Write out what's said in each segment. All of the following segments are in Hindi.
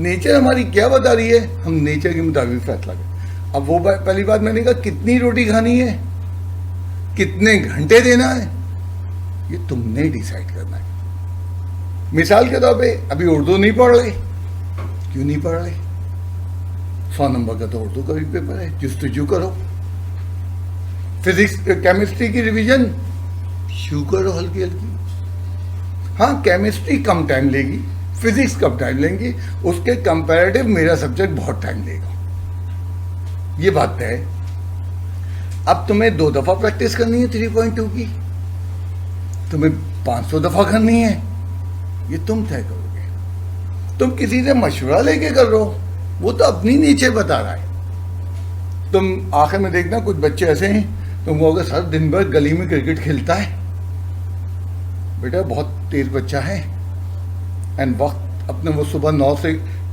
नेचर हमारी क्या बता रही है, हम नेचर के मुताबिक फैसला करें। अब वो पहली बात मैंने कहा, कितनी रोटी खानी है, कितने घंटे देना है, ये तुमने डिसाइड करना है। मिसाल के तौर पे अभी उर्दू नहीं पढ़ रहे, क्यों नहीं पढ़ रहे? 100 नंबर का तो उर्दू का भी पेपर है, जुस्तजू करो। फिजिक्स केमिस्ट्री की रिवीजन शुरू करो हल्की हल्की। हाँ, केमिस्ट्री कम टाइम लेगी, फिजिक्स कम टाइम लेंगी, उसके कंपैरेटिव मेरा सब्जेक्ट बहुत टाइम लेगा, ये बात तय है। अब तुम्हें 2 दफा प्रैक्टिस करनी है 3.2 की, तुम्हें 500 दफा करनी है, ये तुम तय करोगे। तुम किसी से मशवरा लेके कर रहे हो, वो तो अपनी नीचे बता रहा है। तुम आखिर में देखना कुछ बच्चे ऐसे हैं, तुम कहोगे सर दिन भर गली में क्रिकेट खेलता है। बेटा बहुत तेज बच्चा है, एंड वक्त अपने वो सुबह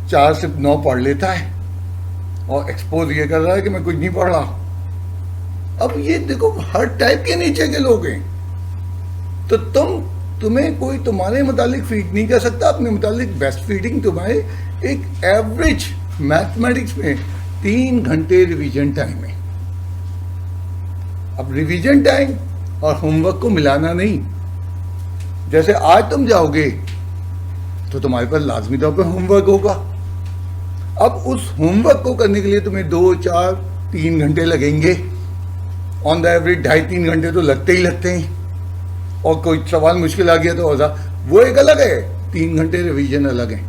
4 से 9 पढ़ लेता है और एक्सपोज ये कर रहा है कि मैं कुछ नहीं पढ़ रहा। अब ये देखो, हर टाइप के नीचे के लोग हैं, तो तुम्हें कोई तुम्हारे मुतालिक फीड नहीं कर सकता। अपने मुतालिक बेस्ट फीडिंग तुम्हारे एक एवरेज मैथमेटिक्स में 3 घंटे रिवीजन टाइम है। अब रिवीजन टाइम और होमवर्क को मिलाना नहीं। जैसे आज तुम जाओगे तो तुम्हारे पास लाजमी तौर पर होमवर्क होगा। अब उस होमवर्क को करने के लिए तुम्हें 2, 4, 3 घंटे लगेंगे। ऑन द एवरेज 2.5-3 घंटे तो लगते ही लगते हैं। और कोई सवाल मुश्किल आ गया तो वो एक अलग है, 3 घंटे रिवीजन अलग है।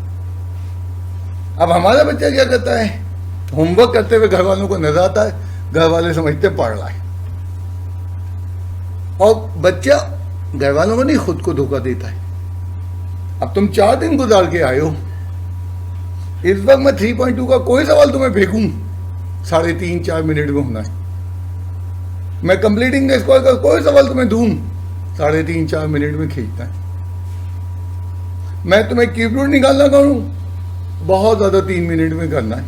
अब हमारा बच्चा क्या करता है, होमवर्क करते हुए घर वालों को नजर आता है, घर वाले समझते पढ़ रहा है, और बच्चा घर वालों को नहीं खुद को धोखा देता है। अब तुम 4 दिन गुजार के आए हो, इस वक्त मैं 3.2 का कोई सवाल तुम्हें फेंकूं 3.5-4 मिनट में होना है। मैं कंप्लीटिंग द स्क्वायर का कोई सवाल तुम्हें दूं 3.5-4 मिनट में खींचता है। मैं तुम्हें क्यूब रूट निकालना कहूं, बहुत ज्यादा 3 मिनट में करना है।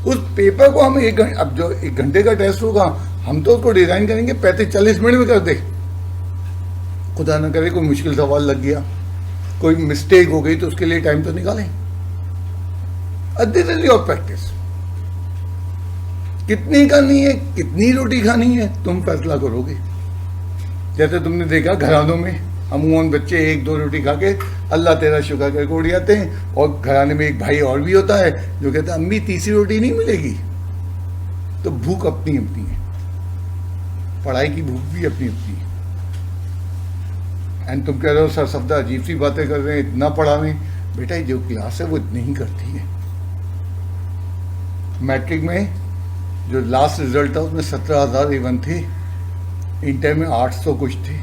उस पेपर को हम अब जो 1 घंटे का टेस्ट होगा, हम तो उसको डिजाइन करेंगे 35-40 मिनट में कर दे। खुदा ना करे कोई मुश्किल सवाल लग गया, कोई मिस्टेक हो गई, तो उसके लिए टाइम तो निकालें। This is your practice. कितनी करनी है, कितनी रोटी खानी है, तुम फैसला करोगे। जैसे तुमने देखा घरानों में अमूमन बच्चे 1-2 रोटी खा के अल्लाह तेरा शुक्र करके उड़ जाते हैं, और घराने में एक भाई और भी होता है जो कहता है अम्मी तीसरी रोटी नहीं मिलेगी। तो भूख अपनी अपनी है, पढ़ाई की भूख भी अपनी अपनी है। एंड तुम कह रहे हो सर सफदा अजीब सी बातें कर रहे हैं, इतना पढ़ा रहे हैं। बेटा जो क्लास है वो इतनी ही करती है। मैट्रिक में जो लास्ट रिजल्ट था उसमें 17,000 A1 थे, इंटर में 800 कुछ थे।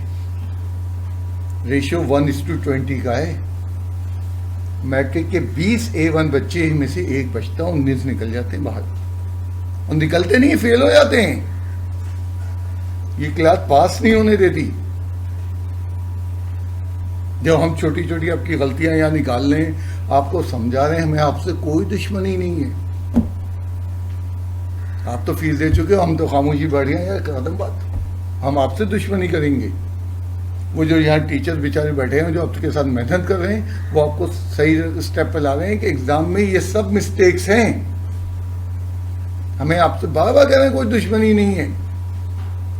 रेशियो 1:20 का है। मैट्रिक के 20 A1 बच्चे में से एक बचता, 19 निकल जाते हैं बाहर, और निकलते नहीं, फेल हो जाते हैं। ये क्लास पास नहीं होने देती। जब हम छोटी छोटी आपकी गलतियां यहां निकाल लें, आपको समझा रहे हैं, हमें आपसे कोई दुश्मनी नहीं है। आप तो फीस दे चुके हो, हम तो खामोशी बैठ गए। यार कदम बात, हम आपसे दुश्मनी करेंगे? वो जो यहाँ टीचर्स बेचारे बैठे हैं, जो आपके साथ मेहनत कर रहे हैं, वो आपको सही स्टेप पे ला रहे हैं कि एग्जाम में ये सब मिस्टेक्स हैं। हमें आपसे बार बार कह रहे हैं कोई दुश्मनी नहीं है।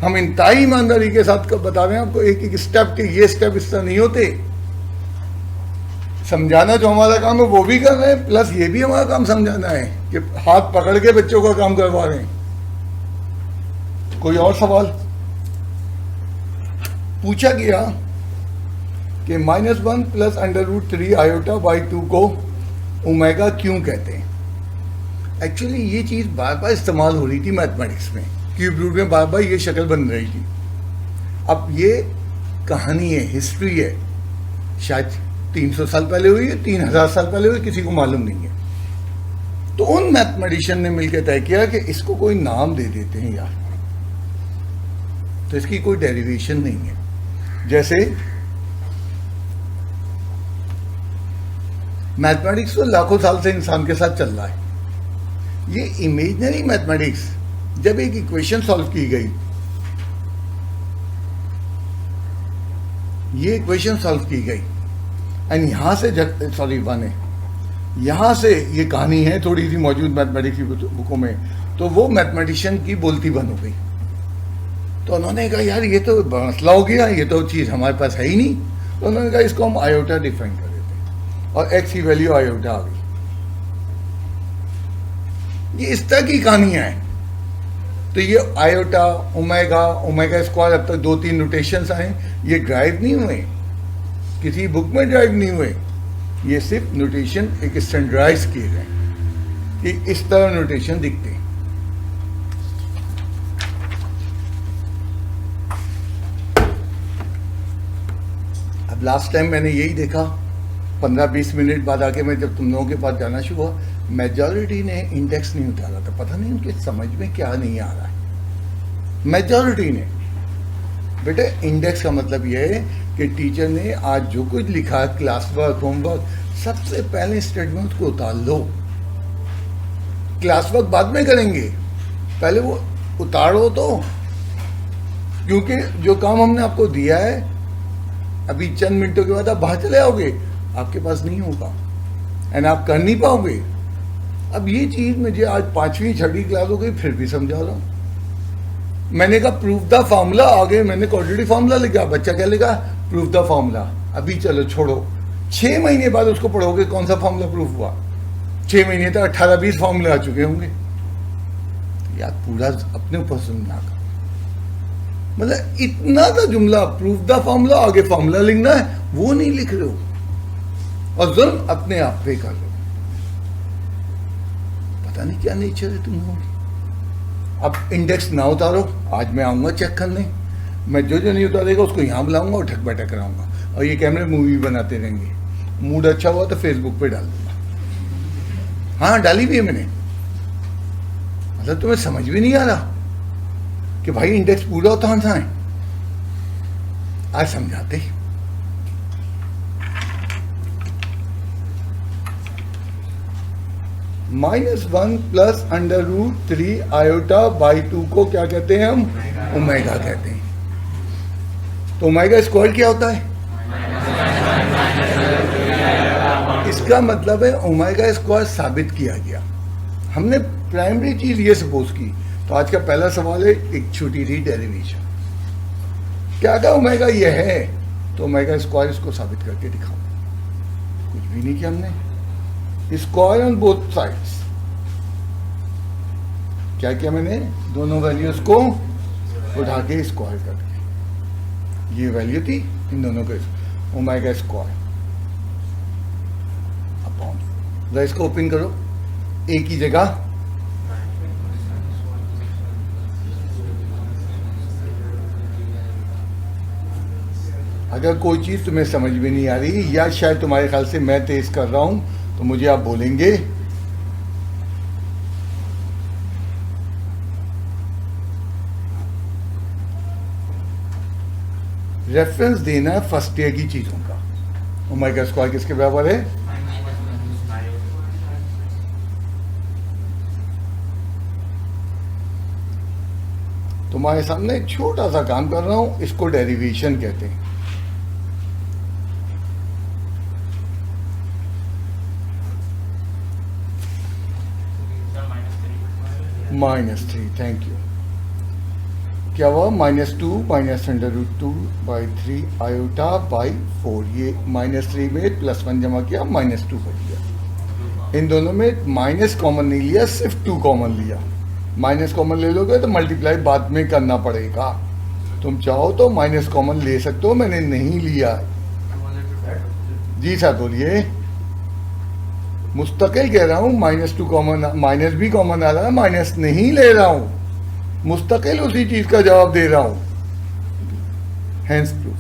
हम इंतहाई ईमानदारी के साथ बता रहे हैं आपको एक एक स्टेप के, ये स्टेप इस तरह नहीं होते। समझाना जो हमारा काम है वो भी कर रहे हैं, प्लस ये भी हमारा काम समझाना है कि हाथ पकड़ के बच्चों का काम करवा रहे हैं। कोई और सवाल पूछा गया कि -1 + √3 i/2 को ओमेगा क्यों कहते हैं? एक्चुअली ये चीज बार बार इस्तेमाल हो रही थी मैथमेटिक्स में, क्यूब रूट में बार बार ये शक्ल बन रही थी। अब ये कहानी है, हिस्ट्री है, शायद 300 साल पहले हुई है, 3000 साल पहले हुई, किसी को मालूम नहीं है। तो उन मैथमेटिशियन ने मिलकर तय किया कि इसको कोई नाम दे देते हैं यार, तो इसकी कोई डेरिवेशन नहीं है। जैसे मैथमेटिक्स तो लाखों साल से इंसान के साथ चल रहा है। ये इमेजिनरी मैथमेटिक्स जब एक इक्वेशन सॉल्व की गई, ये इक्वेशन सॉल्व की गई, एंड यहां से 1 है, यहाँ से ये कहानी है थोड़ी सी मौजूद मैथमेटिक्स की बुकों में, तो वो मैथमेटिशियन की बोलती बंद हो गई। तो उन्होंने कहा यार ये तो मसला हो गया, ये तो चीज़ हमारे पास है ही नहीं। तो उन्होंने कहा इसको हम आयोटा डिफाइन कर देते हैं, और एक्स की वैल्यू आयोटा आ गई। ये इस तरह की कहानियां हैं। तो ये आयोटा, ओमेगा, ओमेगा स्क्वायर, अब तक 2-3 नोटेशंस आए, ये ड्राइव नहीं हुए, किसी बुक में ड्राइव नहीं हुए, ये सिर्फ नोटेशन एक स्टैंडर्डाइज किए गए कि इस तरह नोटेशन दिखते हैं। अब लास्ट टाइम मैंने यही देखा, 15-20 मिनट बाद आके मैं जब तुम लोगों के पास जाना शुरू हुआ, मेजॉरिटी ने इंडेक्स नहीं उतारा था। पता नहीं उनके समझ में क्या नहीं आ रहा है। मेजॉरिटी ने, बेटे इंडेक्स का मतलब यह है कि टीचर ने आज जो कुछ लिखा है, क्लास वर्क, होमवर्क, सबसे पहले स्टेटमेंट को उतार लो। क्लास वर्क बाद में करेंगे, पहले वो उतारो तो, क्योंकि जो काम हमने आपको दिया है अभी चंद मिनटों के बाद आप बाहर चले आओगे, आपके पास नहीं होगा एंड आप कर नहीं पाओगे। अब ये चीज मुझे आज 5वीं 6वीं क्लास हो गई, फिर भी समझा रहा हूं। मैंने कहा प्रूफ द फॉर्मूला, आगे मैंने क्वाड्रेटिक फॉर्मूला लिखा, बच्चा क्या लिखा, प्रूफ द फॉर्मूला। अभी चलो छोड़ो, 6 महीने बाद उसको पढ़ोगे कौन सा फॉर्मूला प्रूफ हुआ। 6 महीने तक 18-20 फॉर्मूले आ चुके होंगे। यार पूरा अपने ऊपर सुनना का मतलब इतना सा जुमला, प्रूफ द फॉर्मूला, आगे फॉर्मूला लिखना है, वो नहीं लिख रहे हो और जुल्म अपने आप पे कर लो। पता नहीं क्या नेचर है तुम लोगों की। अब इंडेक्स ना उतारो, आज मैं आऊंगा चेक करने, मैं जो जो नहीं उतारेगा उसको यहाँ बुलाऊंगा और ठक बैठक कराऊंगा, और ये कैमरे मूवी बनाते रहेंगे। मूड अच्छा हुआ तो फेसबुक पे डाल दूंगा। हाँ डाली भी है मैंने। मतलब तुम्हें समझ भी नहीं आ रहा कि भाई इंडेक्स पूरा उतारना है, आज समझाते। -1 प्लस √3 आयोटा बाई 2 को क्या कहते हैं हम, ओमेगा कहते हैं। तो ओमेगा स्क्वायर क्या होता है, इसका मतलब है ओमेगा स्क्वायर साबित किया गया। हमने प्राइमरी चीज ये सपोज की। तो आज का पहला सवाल है, एक छोटी सी डेरिवेशन, क्या क्या ओमेगा ये है, तो ओमेगा स्क्वायर इसको साबित करके दिखाओ। कुछ भी नहीं किया हमने, स्क्वायर ऑन बोथ साइड्स। क्या किया मैंने, दोनों वैल्यूज को उठा के स्क्वायर कर दिया। ये वैल्यू थी इन दोनों के, ओमेगा स्क्वायर अपॉन, इसको ओपन करो एक ही जगह। अगर कोई चीज तुम्हें समझ में नहीं आ रही, या शायद तुम्हारे ख्याल से मैं तेज कर रहा हूं, तो मुझे आप बोलेंगे। रेफरेंस देना है फर्स्ट ईयर की चीजों का। ओमेगा स्क्वायर किसके बराबर है, तुम्हारे सामने एक छोटा सा काम कर रहा हूं, इसको डेरिवेशन कहते हैं। -3, थैंक यू। क्या हुआ, -2 -√2/3 आयोटा बाई 4। ये -3 में +1 जमा किया, -2 बच गया। इन दोनों में माइनस कॉमन नहीं लिया, सिर्फ 2 कॉमन लिया। माइनस कॉमन ले लोगे तो मल्टीप्लाई बाद में करना पड़ेगा। तुम चाहो तो माइनस कॉमन ले सकते हो, मैंने नहीं लिया। जी सर बोलिए। मुस्तकिल कह रहा हूं, -2 कॉमन, माइनस भी कॉमन आ रहा है, माइनस नहीं ले रहा हूं, मुस्तकिल उसी चीज का जवाब दे रहा हूं। Hence proof.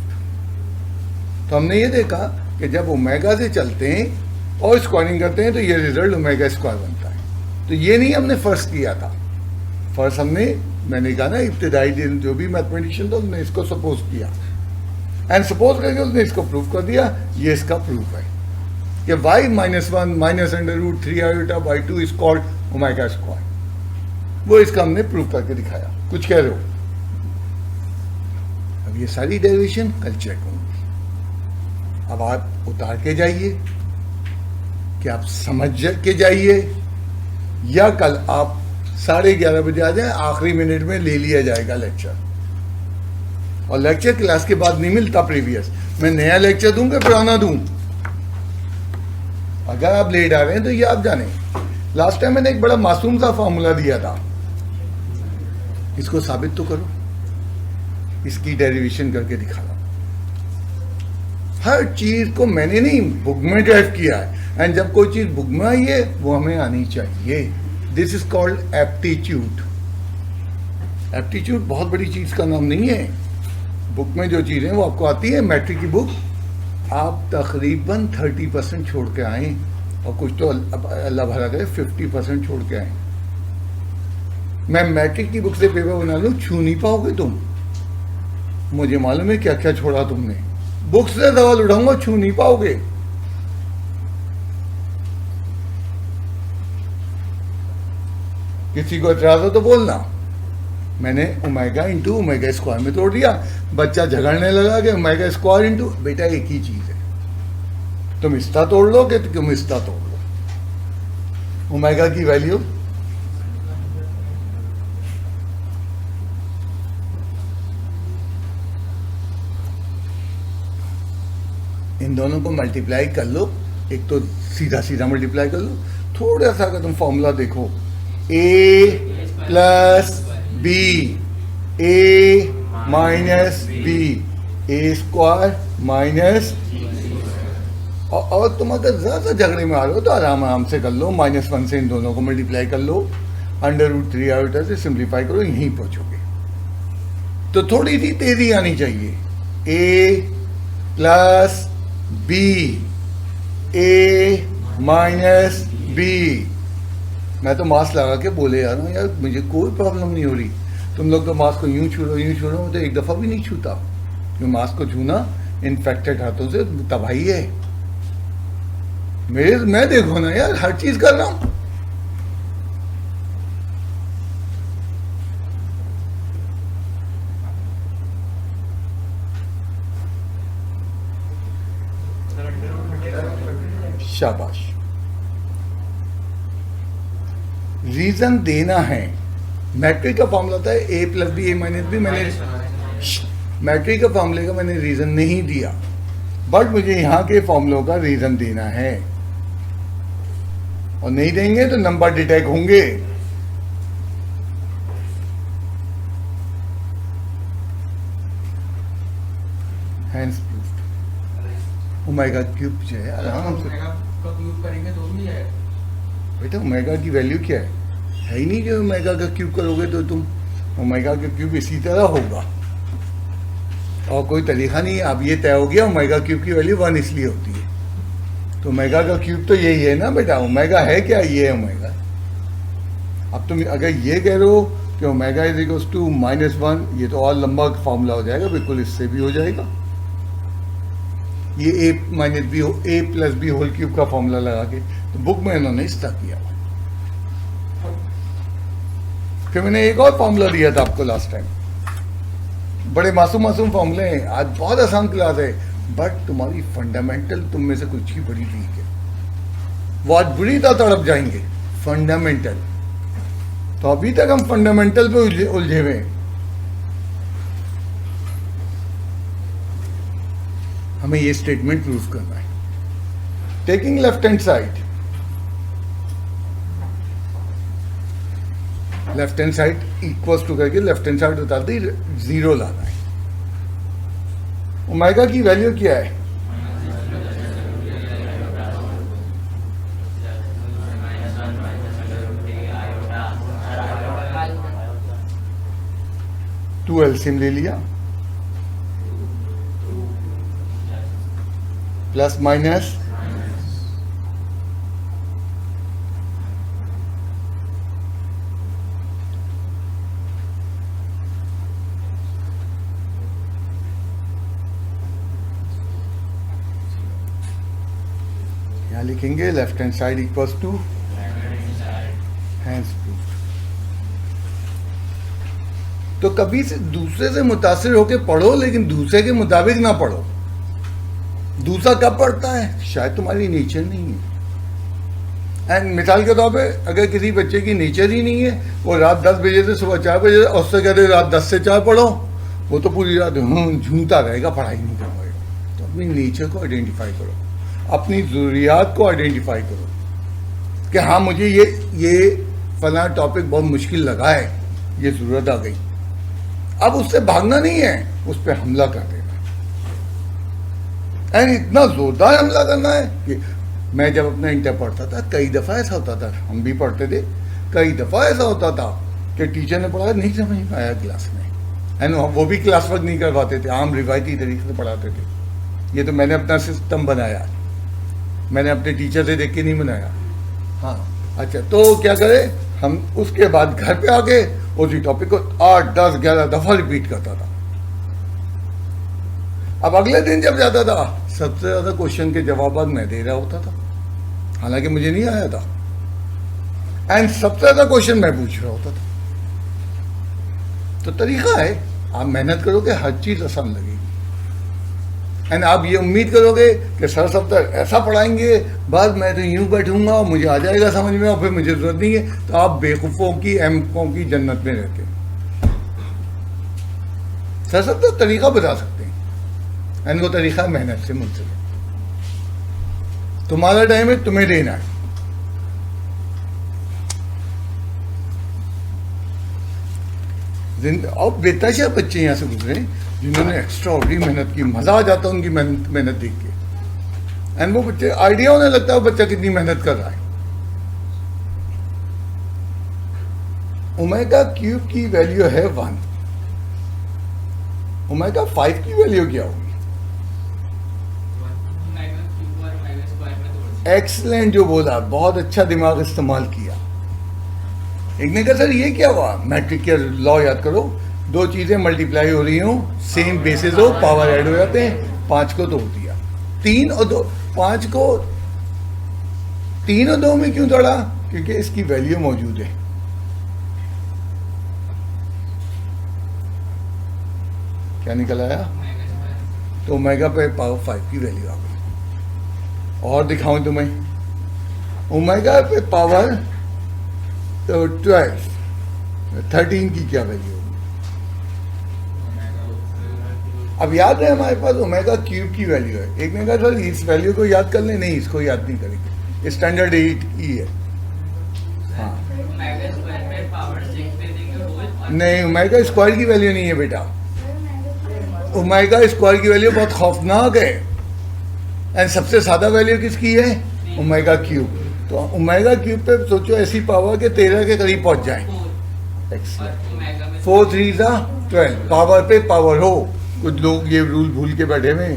तो हमने ये देखा कि जब ओमेगा से चलते हैं और स्क्वायरिंग करते हैं तो ये रिजल्ट ओमेगा स्क्वायर बनता है। तो ये नहीं हमने फर्स्ट किया था, फर्स्ट हमने, मैंने कहा ना इब्तिदाई दिन जो भी मैथमेटिशियन था उसने इसको सपोज किया, एंड सपोज करके उसने इसको प्रूफ कर दिया। ये इसका प्रूफ है कि y -1 -√3 iota by 2 is called omega square. वो इसका हमने प्रूफ करके दिखाया। कुछ कह रहे हो? अब ये सारी डेरिवेशन कल चेक होंगी। अब आप उतार के जाइए कि आप समझ के जाइए, या कल आप 11:30 बजे आ जाए, आखिरी मिनट में ले लिया जाएगा लेक्चर। और लेक्चर क्लास के बाद नहीं मिलता प्रीवियस, मैं नया लेक्चर दूं कि पुराना दूं। अगर आप लेट आ रहे हैं तो ये आप जाने। लास्ट टाइम मैंने एक बड़ा मासूम सा फॉर्मूला दिया था, इसको साबित तो करो, इसकी डेरिवेशन करके दिखा रहा हूं। हर चीज को मैंने नहीं बुक में ड्राइव किया है, एंड जब कोई चीज बुक में आई है वो हमें आनी चाहिए। This is called aptitude. Aptitude बहुत बड़ी चीज का नाम नहीं है। बुक में जो चीजें वो आपको आती है, मैट्रिक की बुक आप तकरीबन 30% छोड़ के आए, और कुछ तो अल्लाह भला करे 50% छोड़ के आए। मैं मैट्रिक की बुक से पेपर बना लूं, छू नहीं पाओगे तुम। मुझे मालूम है क्या क्या छोड़ा तुमने। बुक से सवाल उठाऊंगा, छू नहीं पाओगे। किसी को एतराज हो तो बोलना। मैंने ओमेगा इंटू ओमेगा स्क्वायर में तोड़ दिया, बच्चा झगड़ने लगा कि ओमेगा स्क्वायर इंटू, बेटा एक ही चीज है, तुम इसका तोड़ लोगे तो तुम इसका तोड़ लो। ओमेगा की वैल्यू इन दोनों को मल्टीप्लाई कर लो, एक तो सीधा सीधा मल्टीप्लाई कर लो, थोड़ा सा अगर तुम फॉर्मूला देखो, ए प्लस बी, ए माइनस बी, ए स्क्वायर माइनस, और तुम अगर ज्यादा झगड़े में आ रहे हो तो आराम आराम से कर लो, -1 से इन दोनों को मल्टीप्लाई कर लो, √3 आयोटा से सिंप्लीफाई करो, यहीं पहुंचोगे। तो थोड़ी सी तेजी आनी चाहिए। ए प्लस बी, ए माइनस बी। मैं तो मास्क लगा के बोले जा रहा हूँ यार, मुझे कोई प्रॉब्लम नहीं हो रही। तुम लोग तो मास्क को यूं छू रहे हो, तो एक दफा भी नहीं छूता। जो मास्क को छूना इन्फेक्टेड हाथों से तबाही है। मैं देखो ना यार, हर चीज कर रहा हूं। शाबाश। रीजन देना है। मैट्रिक का फॉर्मूला था ए प्लस बी, ए माइनस बी। मैंने मैट्रिक का फॉर्मूले का मैंने रीजन नहीं दिया, बट मुझे यहां के फॉर्मूलों का रीजन देना है, और नहीं देंगे तो नंबर डिटेक्ट होंगे। Hands proof. ओमेगा क्यूब जो है आराम से क्यूब करेंगे तो भी है बेटा। ओमेगा की वैल्यू क्या है ही नहीं कि ओमेगा का क्यूब करोगे तो तुम ओमेगा का क्यूब इसी तरह होगा, और कोई तरीका नहीं। अब ये तय हो गया ओमेगा क्यूब की वैल्यू 1 इसलिए होती है, तो ओमेगा का क्यूब तो यही है ना बेटा। ओमेगा है क्या, ये है ओमेगा। अब तुम अगर ये कह रहे हो कि ओमेगा इज इक्वल्स टू -1, ये तो और लंबा फॉर्मूला हो जाएगा, बिल्कुल इससे भी हो जाएगा। ये ए माइनस बी, ए प्लस बी होल क्यूब का फॉर्मूला लगा के, तो बुक में इन्होंने इसका किया। फिर मैंने एक और फॉर्मूला दिया था आपको लास्ट टाइम। बड़े मासूम फॉर्मूले हैं। आज बहुत आसान क्लास है, बट तुम्हारी फंडामेंटल तुम में से कुछ ही बड़ी वीक है, वो आज बुरी तरह तड़प जाएंगे। फंडामेंटल तो अभी तक हम फंडामेंटल पे उलझे हुए हैं। हमें ये स्टेटमेंट प्रूव करना है। Taking left hand side, left hand side equals to करके लेफ्ट हैंड साइड उतार दी, 0 लाना है। ओमेगा की वैल्यू क्या है, टू एलसीएम ले लिया, प्लस माइनस यहां लिखेंगे left hand side equals to hands proof. तो कभी से दूसरे से मुतासिर होकर पढ़ो, लेकिन दूसरे के मुताबिक ना पढ़ो। दूसरा कब पढ़ता है, शायद तुम्हारी नेचर नहीं है। एंड मिसाल के तौर पे अगर किसी बच्चे की नेचर ही नहीं है, वो रात 10 बजे से सुबह 4 बजे और उससे कहते रात 10 से 4 पढ़ो, वो तो पूरी रात झूमता रहेगा, पढ़ाई नहीं कर पाएगा। तो अपनी नेचर को आइडेंटिफाई करो, अपनी ज़रूरियात को आइडेंटिफाई करो कि हाँ मुझे ये फला टॉपिक बहुत मुश्किल लगा है, ये ज़रूरत आ गई। अब उससे भागना नहीं है, उस पर हमला कर देना, एंड इतना जोरदार हमला करना है कि मैं जब अपना इंटर पढ़ता था, कई दफ़ा ऐसा होता था, हम भी पढ़ते थे, कई दफ़ा ऐसा होता था कि टीचर ने पढ़ाया नहीं समझ में आया क्लास में, एंड वो भी क्लास वर्क नहीं करवाते थे, आम रिवायती तरीके से पढ़ाते थे। ये तो मैंने अपना सिस्टम बनाया, मैंने अपने टीचर से देख के नहीं बनाया। हाँ अच्छा, तो क्या करें हम, उसके बाद घर पे आके उसी टॉपिक को 8, 10, 11 दफ़ा रिपीट करता था। अब अगले दिन जब जाता था, सबसे ज़्यादा क्वेश्चन के जवाब मैं दे रहा होता था, हालांकि मुझे नहीं आया था, एंड सबसे ज़्यादा क्वेश्चन मैं पूछ रहा होता था। तो तरीका है, आप मेहनत करोगे हर चीज़ आसान लगेगी, एंड आप ये उम्मीद करोगे कि सर सब तक ऐसा पढ़ाएंगे, बस मैं तो यूं बैठूंगा और मुझे आ जाएगा समझ में और फिर मुझे जरूरत नहीं है, तो आप बेवकूफ़ों की एमकों की जन्नत में रहते हैं। सर सब तक तरीका बता सकते हैं, एंड वो तरीका मेहनत से मुंसलिक। तुम्हारा टाइम है, तुम्हें देना है। और बेताशा बच्चे यहाँ से गुजरे जिन्होंने एक्स्ट्रा ऑर्डिनरी मेहनत की, मजा आ जाता है उनकी मेहनत देख के, एंड वो बच्चे आइडिया होने लगता है बच्चा कितनी मेहनत कर रहा है। ओमेगा क्यूब की वैल्यू है 1, ओमेगा 5 की वैल्यू क्या होगी? एक्सलेंट, जो बोला, बहुत अच्छा दिमाग इस्तेमाल किया। एक ने कहा सर ये क्या हुआ? मैट्रिक के लॉ याद करो, 2 चीजें मल्टीप्लाई हो रही हो, सेम बेसिस हो, पावर ऐड हो जाते हैं, 5 को तोड़ दिया, 3 और 2, 5 को 3 और 2 में क्यों तोड़ा? क्योंकि इसकी वैल्यू मौजूद है। क्या निकल आया? तो ओमेगा पे पावर 5 की वैल्यू आ गई। और दिखाऊं तुम्हें, ओमेगा पे पावर तो 13 की क्या वैल्यू होगी? अब याद है हमारे पास ओमेगा क्यूब की वैल्यू है। एक ने कहा सर इस वैल्यू को याद कर ले, नहीं इसको याद नहीं करेंगे, स्टैंडर्ड 8 ही है। हाँ नहीं, ओमेगा स्क्वायर की वैल्यू नहीं है बेटा, ओमेगा स्क्वायर की वैल्यू बहुत खौफनाक है, एंड सबसे सादा वैल्यू किसकी है? Omega cube. तो ओमेगा क्यूब पे सोचो ऐसी पावर के 13 के करीब पहुंच जाए। 4 3 12, पावर पे पावर हो, कुछ लोग ये रूल भूल के बैठे हुए,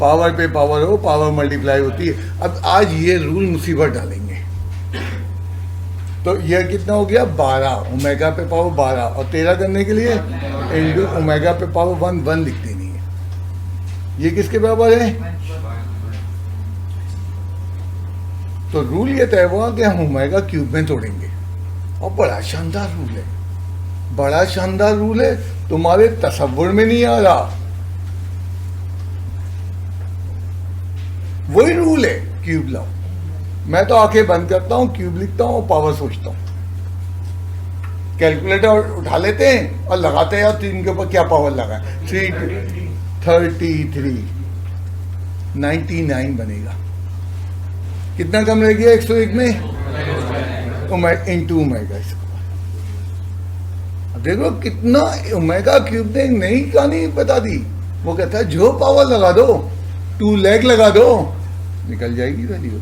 पावर पे पावर हो, पावर मल्टीप्लाई होती है। अब आज ये रूल मुसीबत डालेंगे, तो ये कितना हो गया? 12, ओमेगा पे पावर 12, और 13 करने के लिए इंटू ओमेगा पे पावर 1 लिख देनी है। ये किसके बराबर है? तो रूल ये तय हुआ कि हम ओमेगा क्यूब में तोड़ेंगे, और बड़ा शानदार रूल है, बड़ा शानदार रूल है, तुम्हारे तसव्वुर में नहीं आ रहा। वही रूल है, क्यूब लाओ। मैं तो आंखें बंद करता हूं, क्यूब लिखता हूं और पावर सोचता हूं, कैलकुलेटर उठा लेते हैं और लगाते हैं, और 3 के ऊपर क्या पावर लगा है? 333 99 बनेगा। कितना कम रह गया 101 में? Into omega square. अब देखो कितना ओमेगा क्यूब ने नई कहानी बता दी। वो कहता है जो पावर लगा दो, 2 लेग लगा दो, निकल जाएगी वैल्यू।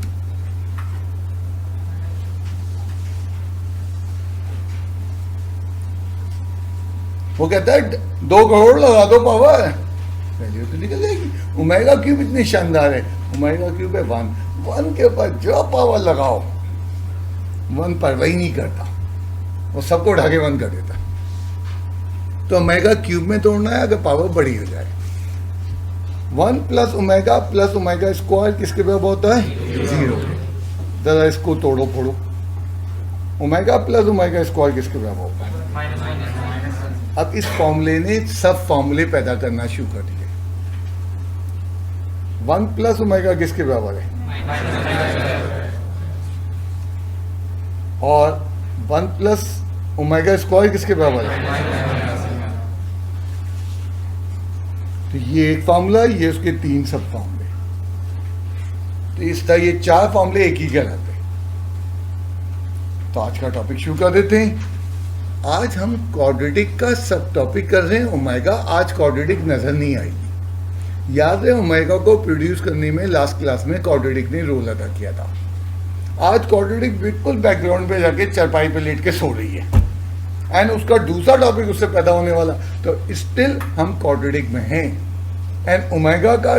वो कहता है 2 करोड़ लगा दो पावर, वैल्यू तो निकल जाएगी। ओमेगा क्यूब इतनी शानदार है, ओमेगा क्यूब है 1 के ऊपर जो पावर लगाओ, 1 पर वही नहीं करता, वो सबको उठा के 1 कर देता। तो ओमेगा क्यूब में तोड़ना है अगर पावर बड़ी हो जाए। 1 प्लस ओमेगा स्क्वायर किसके बराबर होता है? 0। जरा इसको तोड़ो फोड़ो, ओमेगा प्लस ओमेगा स्क्वायर किसके बराबर होता है? अब इस फॉर्मूले ने सब फॉर्मूले पैदा करना शुरू कर दिए। 1 प्लस ओमेगा किसके बराबर है? और 1 प्लस ओमेगा स्क्वायर किसके बराबर है? तो ये एक फार्मूला, ये उसके 3 सब फार्मूले। तो इस तरह ये 4 फार्मूले एक ही कहलाते हैं। तो आज का टॉपिक शुरू कर देते हैं। आज हम क्वाड्रेटिक का सब टॉपिक कर रहे हैं ओमेगा। आज क्वाड्रेटिक नजर नहीं आएगी। याद है ओमेगा को प्रोड्यूस करने में लास्ट क्लास में क्वाड्रेटिक ने रोल अदा किया था। आज क्वाड्रेटिक बिल्कुल बैकग्राउंड पे जाके चारपाई पे लेट के सो रही है एंड उसका दूसरा टॉपिक उससे पैदा होने वाला। तो स्टिल हम क्वाड्रेटिक में हैं एंड ओमेगा का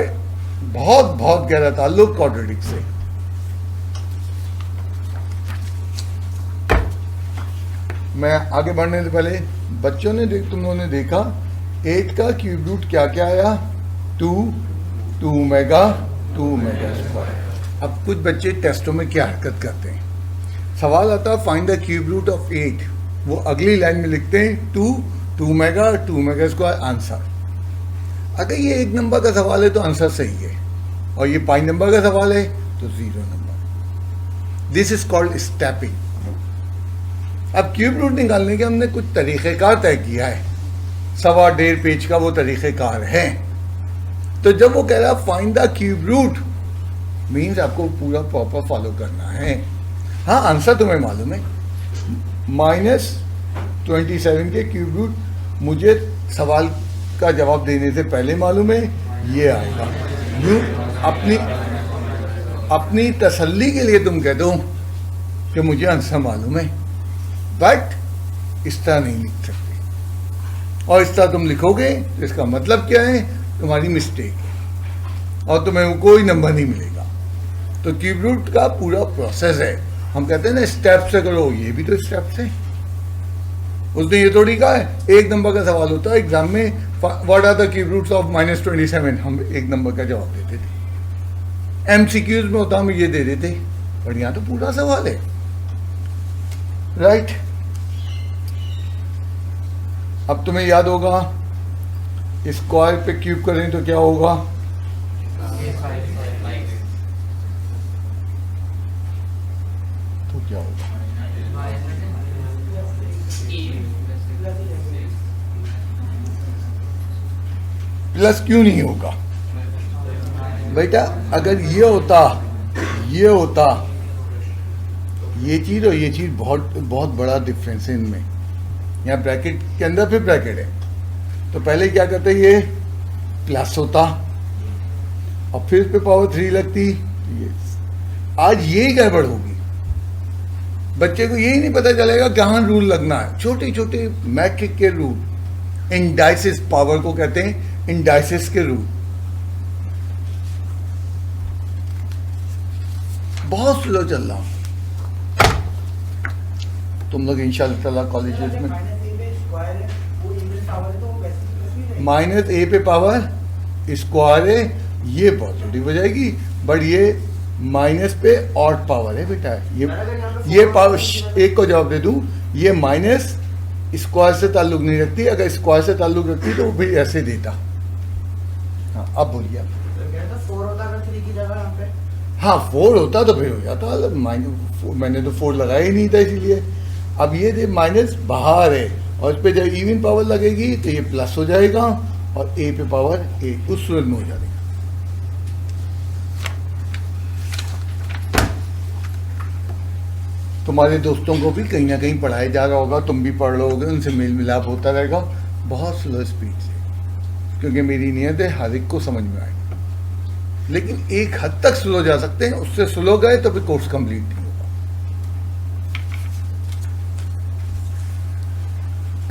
बहुत बहुत गहरा ताल्लुक क्वाड्रेटिक से। मैं आगे बढ़ने से पहले बच्चों ने तुम लोगों ने देखा 8 का क्यूब रूट क्या क्या आया? 2 ओमेगा स्क्वायर। अब कुछ बच्चे टेस्टों में क्या हरकत करते हैं, सवाल आता है find the cube root of 8। वो अगली लाइन में लिखते हैं 2 ओमेगा स्क्वायर आंसर। अगर ये 1 नंबर का सवाल है तो आंसर सही है, और ये 5 नंबर का सवाल है तो 0 number. This is called stepping. अब क्यूब रूट निकालने के हमने कुछ तरीक़ेकार तय किया है, 1.25 पेज का वो तरीक़ेकार है। तो जब वो कह रहा है find the cube root, means आपको पूरा प्रॉपर फॉलो करना है। हाँ, आंसर तुम्हें मालूम है, -27 के क्यूब रूट मुझे सवाल का जवाब देने से पहले मालूम है, ये आएगा। यूँ अपनी तसल्ली के लिए तुम कह दो कि मुझे आंसर मालूम है, बट इस तरह नहीं लिख सकते। और इस तरह तुम लिखोगे तो इसका मतलब क्या है? तुम्हारी मिस्टेक है और तुम्हें कोई नंबर नहीं मिलेगा। तो क्यूब रूट का पूरा प्रोसेस है। हम कहते हैं ना स्टेप से करो, ये भी तो स्टेप्स है। उसने ये थोड़ी कहा है 1 नंबर का सवाल होता है एग्जाम में, what are the cube roots of -27, हम 1 नंबर का जवाब देते थे। MCQs में होता हम ये दे देते, पर यहाँ तो पूरा सवाल है, राइट? अब तुम्हें याद होगा स्क्वायर पे क्यूब करें तो क्या होगा? तो क्या होगा? प्लस क्यों नहीं होगा बेटा? अगर ये होता ये चीज और ये चीज बहुत बहुत बड़ा डिफरेंस है इनमें। यहाँ ब्रैकेट के अंदर फिर ब्रैकेट है, तो पहले क्या करते, ये प्लस होता और फिर पे पावर 3 लगती। ये आज यही गड़बड़ होगी, बच्चे को यही नहीं पता चलेगा कहाँ रूल लगना है। छोटे छोटे मैट्रिक के रूल, इंडाइसिस, पावर को कहते हैं इंडाइसिस के रूल, बहुत स्लो चल रहा हूं। तुम लोग इंशाल्लाह ताला कॉलेजेस में -a पे पावर स्क्वायर है, ये पॉजिटिव हो जाएगी, बट ये माइनस पे ऑड पावर है बेटा। ये पावर एक को जवाब दे दूं, ये माइनस स्क्वायर से ताल्लुक नहीं रखती। अगर स्क्वायर से ताल्लुक रखती तो वो भी ऐसे देता। हाँ, अब बोलिए। हाँ, 4 होता तो फिर हो जाता, मैंने तो 4 लगाया ही नहीं था इसीलिए। अब ये माइनस बाहर है और इस पे जब इवन पावर लगेगी तो ये प्लस हो जाएगा और a पे पावर a उस सूरत में हो जाएगा। तुम्हारे दोस्तों को भी कहीं ना कहीं पढ़ाया जा रहा होगा, तुम भी पढ़ लोगे, उनसे मेल मिलाप होता रहेगा, बहुत स्लो स्पीड से, क्योंकि मेरी नीयत है हर एक को समझ में आए। लेकिन एक हद तक स्लो जा सकते हैं, उससे स्लो गए तो फिर कोर्स कंप्लीट नहीं होगा।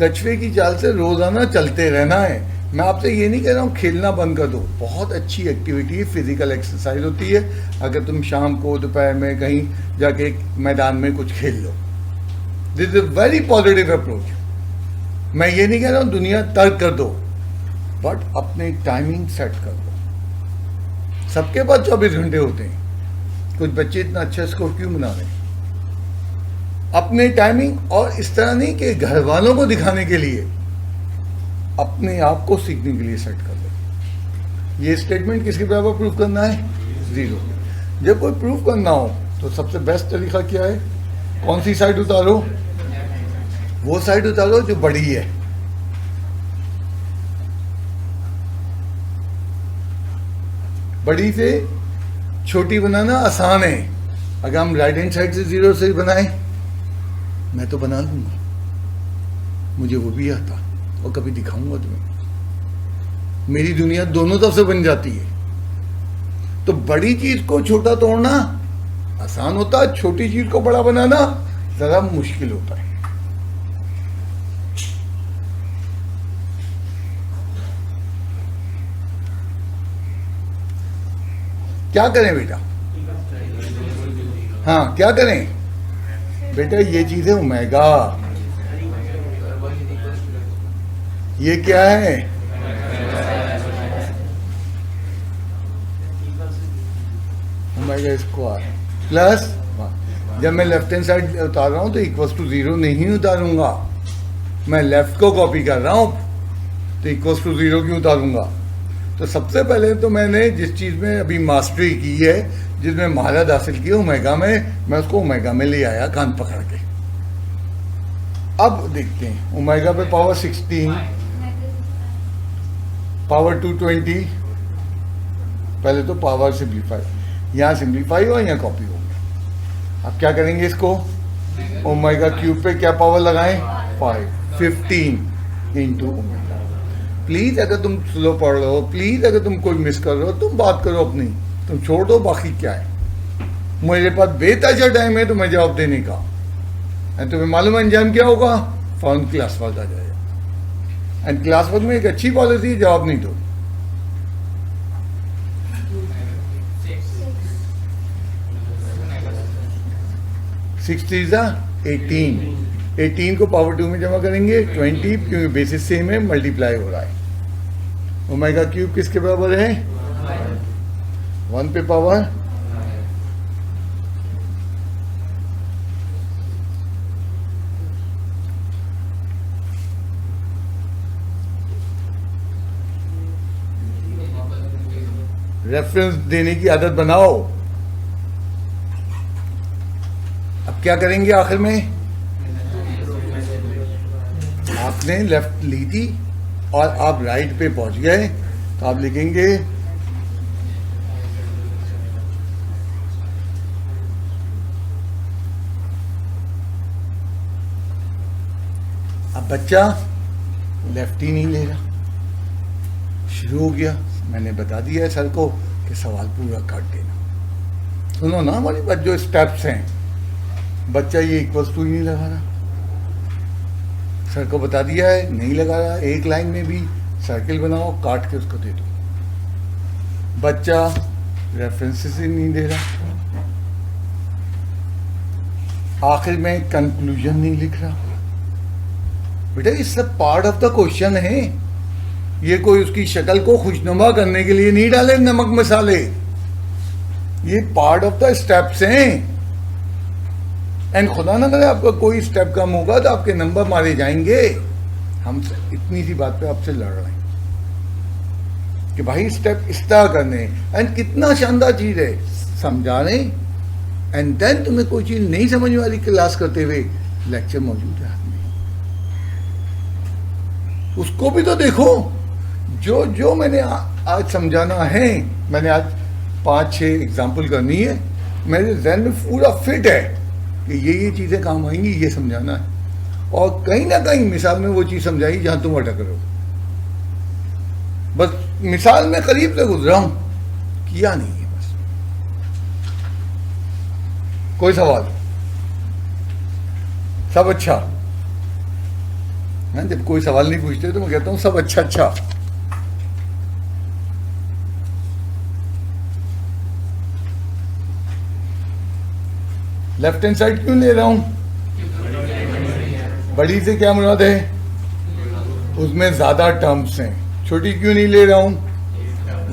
कछुए की चाल से रोजाना चलते रहना है। मैं आपसे ये नहीं कह रहा हूँ खेलना बंद कर दो, बहुत अच्छी एक्टिविटी है, फिजिकल एक्सरसाइज होती है। अगर तुम शाम को दोपहर में कहीं जाके एक मैदान में कुछ खेल लो, this is very positive approach. मैं ये नहीं कह रहा हूँ दुनिया तर्क कर दो, बट अपने टाइमिंग सेट कर दो। सबके पास 24 घंटे होते हैं, कुछ बच्चे इतना अच्छा स्कोर क्यों बना रहे हैं? अपने टाइमिंग, और इस तरह नहीं कि घर वालों को दिखाने के लिए, अपने आप को सीखने के लिए सेट कर दो। ये स्टेटमेंट किसके बराबर प्रूफ करना है? 0। जब कोई प्रूफ करना हो तो सबसे बेस्ट तरीका क्या है? कौन सी साइड उतारो? वो साइड उतारो जो बड़ी है। बड़ी से छोटी बनाना आसान है। अगर हम राइट हैंड साइड से 0 से बनाए, मैं तो बना लूंगा, मुझे वो भी आता और कभी दिखाऊंगा तुम्हें। मेरी दुनिया दोनों तरफ से बन जाती है। तो बड़ी चीज को छोटा तोड़ना आसान होता है, छोटी चीज को बड़ा बनाना जरा मुश्किल होता है। क्या करें बेटा? हाँ, क्या करें बेटा? ये चीज है ओमेगा। ये क्या है? Omega square plus. जब मैं लेफ्ट हैंड साइड उतार रहा हूं तो इक्वल्स टू 0 नहीं उतारूंगा, मैं लेफ्ट को कॉपी कर रहा हूं तो इक्वल्स टू 0 क्यों उतारूंगा? तो सबसे पहले तो मैंने जिस चीज में अभी मास्टरी की है, जिसमें महारत हासिल की ओमेगा में, मैं उसको ओमेगा में ले आया कान पकड़ के। अब देखते हैं ओमेगा पे पावर 16, पावर 220, पहले तो पावर सिंप्लीफाई, यहाँ सिंप्लीफाई हुआ, यहाँ कॉपी हो गया। अब क्या करेंगे इसको? ओमेगा क्यूब पे क्या पावर लगाएं? 15 इंटू ओमेगा। प्लीज अगर तुम स्लो पढ़ रहे हो, प्लीज अगर तुम कोई मिस कर रहे हो, तुम बात करो अपनी, तुम छोड़ दो बाकी क्या है। मेरे पास बेताजा टाइम है तुम्हें जवाब देने का। तुम्हें मालूम है अंजाम क्या होगा? फॉर्म क्लास वर्क आ जाएगा। एंड क्लास वर्क में एक अच्छी पॉलिसी, जवाब नहीं दो। सिक्सटी 18 को पावर 2 में जमा करेंगे 20, क्योंकि बेसिस सेम है, मल्टीप्लाई हो रहा है। ओमेगा क्यूब किसके बराबर है? 1 पे पावर रेफरेंस देने की आदत बनाओ। अब क्या करेंगे आखिर में? आपने लेफ्ट ली थी और आप राइट पे पहुंच गए, तो आप लिखेंगे अब बच्चा लेफ्ट ही नहीं ले रहा, शुरू हो गया। मैंने बता दिया है सर को कि सवाल पूरा काट देना। सुनो ना हमारी बात, जो स्टेप्स हैं, बच्चा ये इक्वल्स टू ही नहीं लगा रहा, सर को बता दिया है नहीं लगा रहा। एक लाइन में भी सर्किल बनाओ, काट के उसको दे दो। बच्चा रेफरेंसेस ही नहीं दे रहा, आखिर में कंक्लूजन नहीं लिख रहा। बेटा ये सब पार्ट ऑफ द क्वेश्चन है, ये कोई उसकी शक्ल को खुशनुमा करने के लिए नहीं डाले नमक मसाले, ये पार्ट ऑफ द स्टेप्स हैं। एंड खुदा ना करे आपका कोई स्टेप कम होगा तो आपके नंबर मारे जाएंगे। हम इतनी सी बात पे आपसे लड़ रहे हैं कि भाई स्टेप इस तरह करने, एंड कितना शानदार चीज है, समझा रहे एंड देन तुम्हें कोई चीज नहीं समझ वाली क्लास करते हुए लेक्चर मौजूद है, उसको भी तो देखो। जो जो मैंने आज समझाना है, मैंने आज 5-6 एग्जाम्पल करनी है, मेरे जहन में पूरा फिट है कि ये चीजें काम आएंगी, ये समझाना है। और कहीं ना कहीं मिसाल में वो चीज समझाई जहां तुम अटक रहे हो। बस मिसाल में करीब से गुजरा हूं, किया नहीं है बस। कोई सवाल? सब अच्छा है। जब कोई सवाल नहीं पूछते तो मैं कहता हूं सब अच्छा अच्छा। लेफ्ट हैंड साइड क्यों ले रहा हूं? बड़ी से क्या मुराद है? उसमें ज्यादा टर्म्स हैं। छोटी क्यों नहीं ले रहा हूं?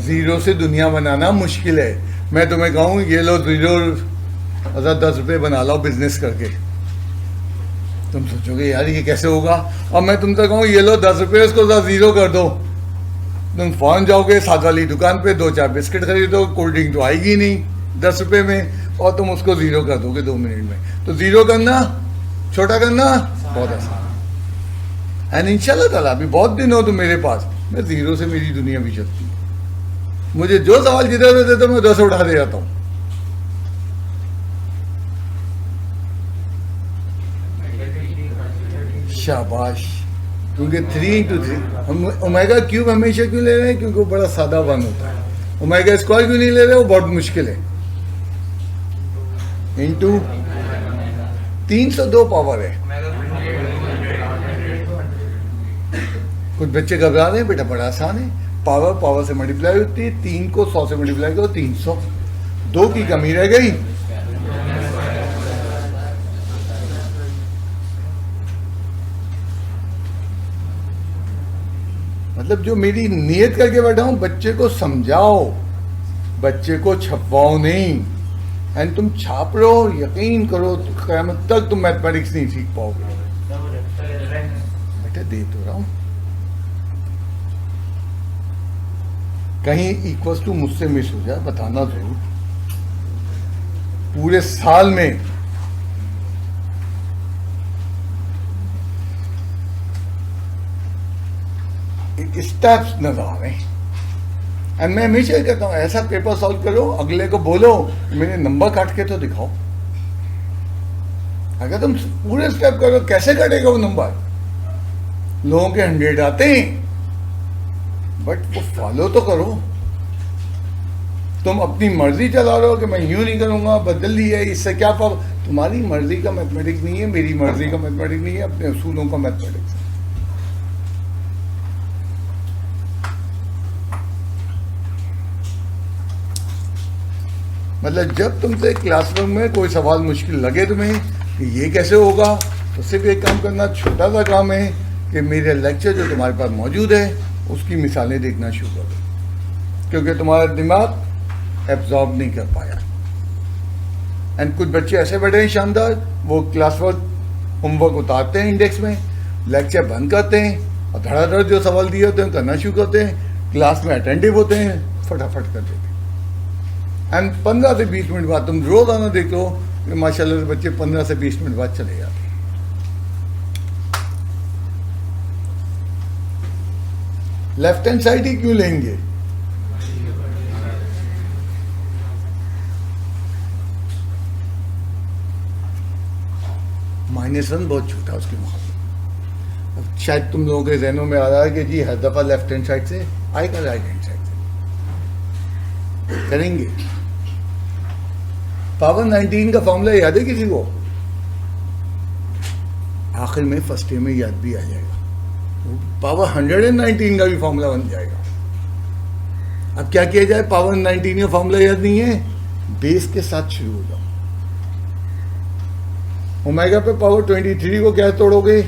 0 से दुनिया बनाना मुश्किल है। मैं तुम्हें कहूं ये लो 0 10 रुपए बना लो बिजनेस करके, तुम सोचोगे यार ये कैसे होगा। और मैं तुमसे कहूं ये लो 10 रुपए, उसको 0 कर दो, तुम फौरन जाओगे साथ वाली दुकान पे 2-4 बिस्किट खरीदो, कोल्ड ड्रिंक तो आएगी नहीं 10 रुपए में, और तुम उसको 0 कर दोगे 2 मिनट में। तो जीरो करना, छोटा करना बहुत आसान है। एंड इंशाल्लाह ताला अभी बहुत दिन हो तो मेरे पास, मैं जीरो से मेरी दुनिया भी चलती है। मुझे जो सवाल जिधर देते तो मैं 10 उठा दे जाता हूँ। शाबाश। क्योंकि 3 इंटू 3 हम ओमेगा क्यूब हमेशा क्यों ले रहे हैं? क्योंकि वो बड़ा सादा वन होता है। ओमेगा स्क्वायर क्यों नहीं ले रहे? वो बहुत मुश्किल है। इंटू 302 पावर है। कुछ बच्चे घबरा रहे हैं, बेटा बड़ा आसान है। पावर से मल्टीप्लाई होती है, 3 को 100 से मल्टीप्लाई करो 300, 2 की कमी रह गई। मतलब जो मेरी नियत करके बैठा हूं, बच्चे को समझाओ, बच्चे को छपवाओ नहीं। एंड तुम छाप रहे हो, यकीन करो तो क़यामत तक तुम मैथमेटिक्स नहीं सीख पाओगे। बेटा दे तो रहा हूं, कहीं इक्वल्स टू मुझसे मिस हो जाए बताना जरूर। पूरे साल में स्टेप्स नजर आ रहे हैं। एंड मैं हमेशा कहता हूं ऐसा पेपर सॉल्व करो, अगले को बोलो मेरे नंबर काट के तो दिखाओ। अगर तुम पूरे स्टेप करो, कैसे कटेगा वो नंबर? लोगों के 100 आते हैं, बट वो फॉलो तो करो। तुम अपनी मर्जी चला रहे हो कि मैं यूं नहीं करूंगा, बदल ली है, इससे क्या फर्क? तुम्हारी मर्जी का मैथमेटिक्स नहीं है, मेरी मर्जी का मैथमेटिक्स नहीं है, अपने असूलों का मैथमेटिक्स है। मतलब जब तुमसे क्लासरूम में कोई सवाल मुश्किल लगे तुम्हें कि ये कैसे होगा, तो सिर्फ एक काम करना, छोटा सा काम है कि मेरे लेक्चर जो तुम्हारे पास मौजूद है उसकी मिसालें देखना शुरू करो, क्योंकि तुम्हारा दिमाग एब्जॉर्ब नहीं कर पाया। एंड कुछ बच्चे ऐसे बैठे हैं शानदार, वो क्लास वर्क होमवर्क उतारते हैं इंडेक्स में, लेक्चर बंद करते हैं और धड़ाधड़ जो सवाल दिए होते हैं करना शुरू करते हैं, क्लास में अटेंटिव होते हैं, फटाफट कर देते हैं। एंड 15 से 20 मिनट बाद तुम रोजाना देखो कि माशाल्लाह से बच्चे 15 से 20 मिनट बाद चले जाते हैं। लेफ्ट हैंड साइड ही क्यों लेंगे? -1 बहुत छोटा उसके मुकाबले। अब शायद तुम लोगों के जहनों में आ रहा है कि जी हर दफा लेफ्ट हैंड साइड से आएगा, राइट हैंड साइड से करेंगे। पावर 19 का फॉर्मूला याद है किसी को? आखिर में फर्स्ट ईयर में याद भी आ जाएगा। पावर 119 का भी फॉर्मूला बन जाएगा। अब क्या किया जाए? पावर 19 का फॉर्मूला याद नहीं है, बेस के साथ शुरू हो जाओ। ओमेगा पे पावर 23 को क्या तोड़ोगे?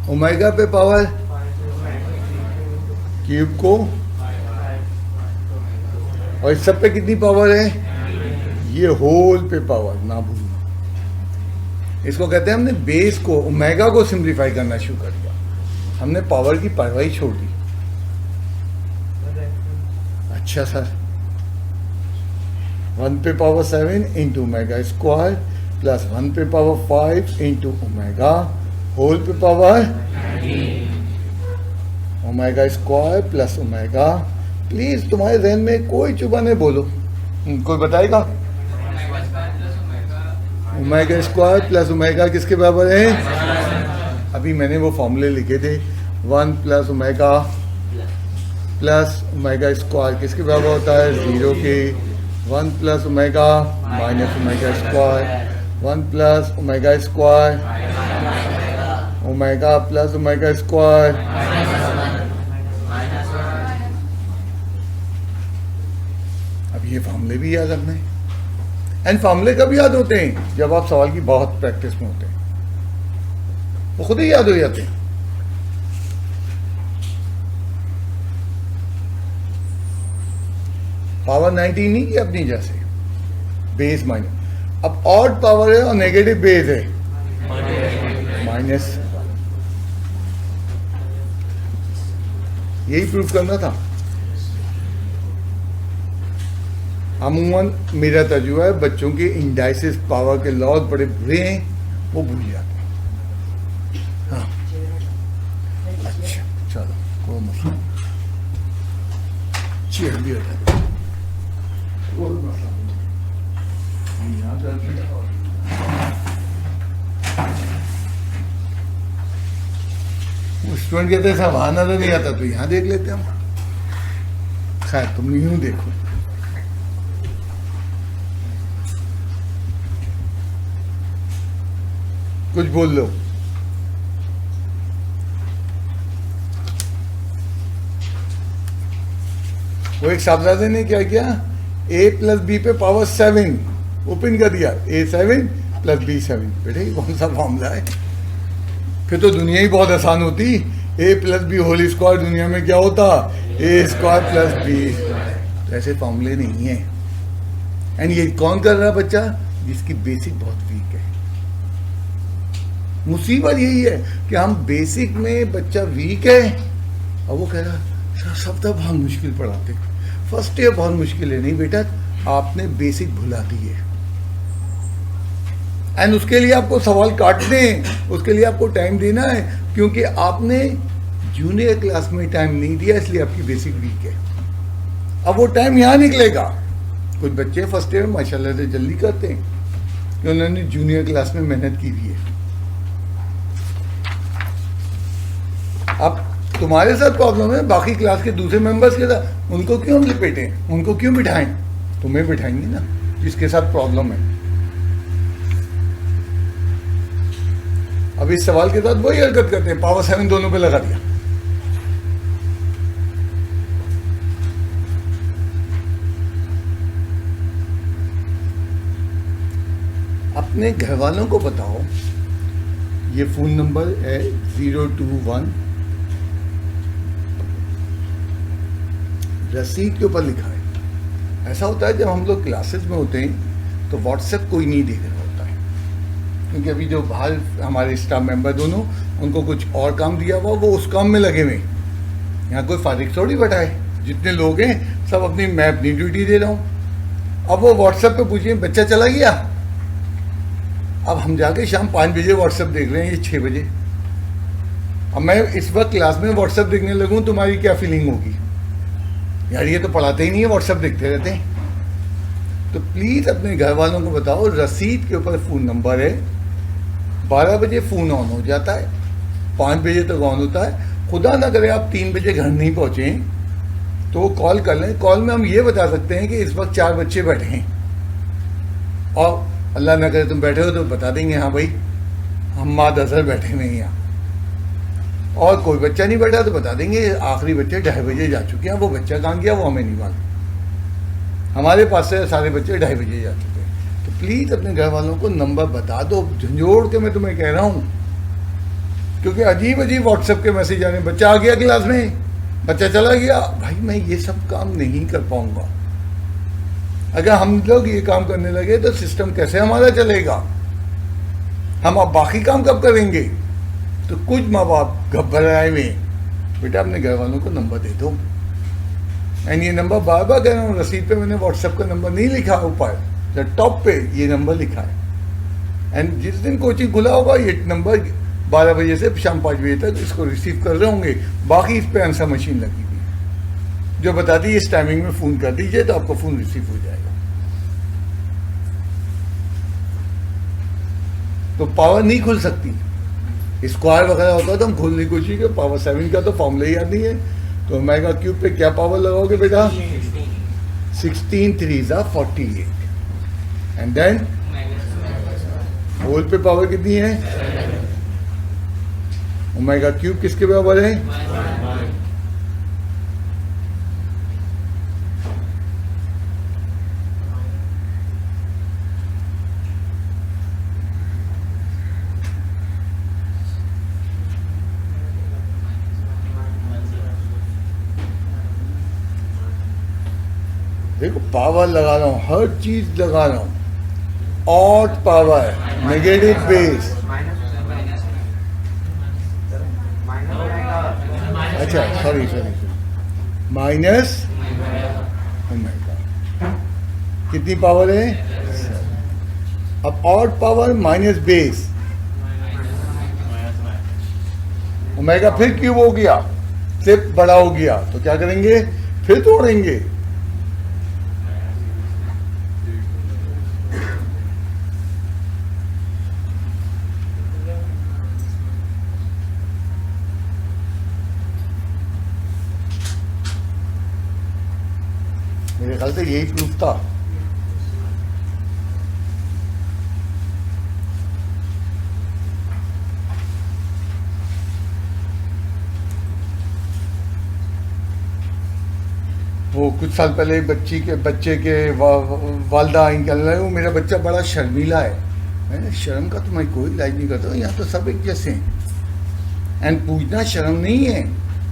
ओमेगा पे पावर क्यूब को, और इस सब पे कितनी पावर है? ये होल पे पावर, ना भूलना। इसको कहते हैं हमने बेस को, ओमेगा को सिंप्लीफाई करना शुरू कर दिया, हमने पावर की परवाह ही छोड़ दी। अच्छा सर, 1 पे power 7 into omega square plus 1 पे पावर 5 इंटू ओमेगा होल पे power omega square plus omega. Please तुम्हारे जहन में कोई चुभा नहीं, बोलो। कोई बताएगा? ओमेगा स्क्वायर प्लस ओमेगा किसके बराबर है? अभी मैंने वो फॉर्मूले लिखे थे। 1 प्लस ओमेगा स्क्वायर किसके बराबर होता है? 0 के। 1 plus omega minus omega square, 1 plus omega square omega plus omega square. अब ये फॉर्मूले भी याद रखना है। एंड फॉर्मूले कब याद होते हैं? जब आप सवाल की बहुत प्रैक्टिस में होते हैं, वो खुद ही याद हो जाते हैं। पावर 19 नहीं कि अपनी जैसे बेस माइनस, अब ऑड पावर है और नेगेटिव बेस है माइनस, यही प्रूफ करना था। अमूमन मेरा तजुर्बा है, बच्चों के इंडाइसिस पावर के लॉज बड़े बुरे हैं, वो भूल जाते हैं। हाँ अच्छा चलो कोई मसला नहीं, चेयर भी हटा दो, कोई मसला नहीं। यहाँ स्टूडेंट कहते हैं साहब आना तो नहीं आता, तो यहाँ देख लेते हम। खैर तुम यूं देखो, कुछ बोल लो। वो एक साहबजादे ने क्या किया, a प्लस बी पे पावर 7 ओपन कर दिया, a7 प्लस b7। बेटे ये कौन सा फॉर्मूला है? फिर तो दुनिया ही बहुत आसान होती। a plus B whole square दुनिया में क्या होता, a स्क्वायर प्लस b। ऐसे फॉर्मूले नहीं है। एंड ये कौन कर रहा है? बच्चा जिसकी बेसिक बहुत वीक है। मुसीबत यही है कि हम बेसिक में बच्चा वीक है और वो कह रहा सर सब तो बहुत मुश्किल पढ़ाते, फर्स्ट ईयर बहुत मुश्किल है। नहीं बेटा, आपने बेसिक भुला दी है। एंड उसके लिए आपको सवाल काटने हैं, उसके लिए आपको टाइम देना है, क्योंकि आपने जूनियर क्लास में टाइम नहीं दिया, इसलिए आपकी बेसिक वीक है। अब वो टाइम यहाँ निकलेगा। कुछ बच्चे फर्स्ट ईयर में माशाल्लाह से जल्दी करते हैं कि उन्होंने जूनियर क्लास में मेहनत की हुई है। अब तुम्हारे साथ प्रॉब्लम है, बाकी क्लास के दूसरे मेंबर्स के साथ, उनको क्यों हम लपेटें, उनको क्यों बिठाएं? तुम्हें बिठाएंगे ना जिसके साथ प्रॉब्लम है। अब इस सवाल के साथ वही हरकत करते हैं, पावर 7 दोनों पे लगा दिया। अपने घर वालों को बताओ, ये फोन नंबर है 021, रसीद के ऊपर लिखा है। ऐसा होता है जब हम लोग क्लासेस में होते हैं तो व्हाट्सएप कोई नहीं देख रहा होता है, क्योंकि अभी जो बाहर हमारे स्टाफ मेंबर दोनों, उनको कुछ और काम दिया हुआ, वो उस काम में लगे हुए। यहाँ कोई फारिग थोड़ी बैठा है, जितने लोग हैं सब अपनी, मैं अपनी ड्यूटी दे रहा हूँ। अब वो व्हाट्सएप पे पूछिए बच्चा चला गया। अब हम जाके शाम 5 बजे व्हाट्सएप देख रहे हैं, ये 6 बजे। अब मैं इस वक्त क्लास में व्हाट्सएप देखने लगूँ, तुम्हारी क्या फीलिंग होगी? यार ये तो पढ़ाते ही नहीं है, व्हाट्सएप देखते रहते हैं। तो प्लीज़ अपने घर वालों को बताओ, रसीद के ऊपर फ़ोन नंबर है। 12 बजे फ़ोन ऑन हो जाता है, 5 बजे तक ऑन होता है। खुदा ना करे आप 3 बजे घर नहीं पहुँचे तो कॉल कर लें। कॉल में हम ये बता सकते हैं कि इस वक्त 4 बच्चे बैठे हैं, और अल्लाह ना करे तुम बैठे हो तो बता देंगे हाँ भाई हम माद असर बैठे हुए हैं यहाँ। और कोई बच्चा नहीं बैठा तो बता देंगे आखिरी बच्चे 2:30 बजे जा चुके हैं। वो बच्चा कहाँ गया वो हमें नहीं मालूम, हमारे पास से सारे बच्चे 2:30 बजे जा चुके हैं। तो प्लीज़ अपने घर वालों को नंबर बता दो, झंझोड़ के मैं तुम्हें कह रहा हूँ, क्योंकि अजीब अजीब व्हाट्सएप के मैसेज आ रहे हैं, बच्चा आ गया क्लास में, बच्चा चला गया। भाई मैं ये सब काम नहीं कर पाऊँगा। अगर हम लोग ये काम करने लगे तो सिस्टम कैसे हमारा चलेगा? हम अब बाकी काम कब करेंगे? तो कुछ माँ बाप घबराए हुए, बेटा अपने घर वालों को नंबर दे दो। एंड ये नंबर बार बार कह रहा हूँ, रसीद पे मैंने व्हाट्सएप का नंबर नहीं लिखा ऊपर, टॉप पे ये नंबर लिखा है। एंड जिस दिन कोचिंग खुला होगा ये नंबर 12 बजे से शाम 5 बजे तक इसको रिसीव कर रहे होंगे। बाकी इस पर आंसर मशीन लगी हुई जो बताती है इस टाइमिंग में फ़ोन कर दीजिए तो आपको फ़ोन रिसीव हो जाएगा। तो पावर नहीं खुल सकती, स्क्वायर वगैरह होता तो हम खोलने की कोशिश करें। पावर 7 का तो फॉर्मूला याद नहीं है, तो ओमेगा क्यूब पे क्या पावर लगाओगे बेटा? 16 3 48, एंड देन होल पे पावर कितनी है? ओमेगा क्यूब किसके बराबर है? देखो पावर लगा रहा हूँ, हर चीज लगा रहा हूँ। ऑड पावर, नेगेटिव बेस, अच्छा सॉरी माइनस ओमेगा। कितनी पावर है? अब odd power minus base, omega फिर क्यूब हो गया, स्टेप बड़ा हो गया, तो क्या करेंगे? फिर तोड़ेंगे। मेरे ख्याल से यही प्रूफ था। वो कुछ साल पहले बच्चे के वालदा आई कहने लगे वो मेरा बच्चा बड़ा शर्मीला है। मैंने शर्म का तो मैं कोई इलाज नहीं करता, यहाँ तो सब एक जैसे हैं। एंड पूछना शर्म नहीं है,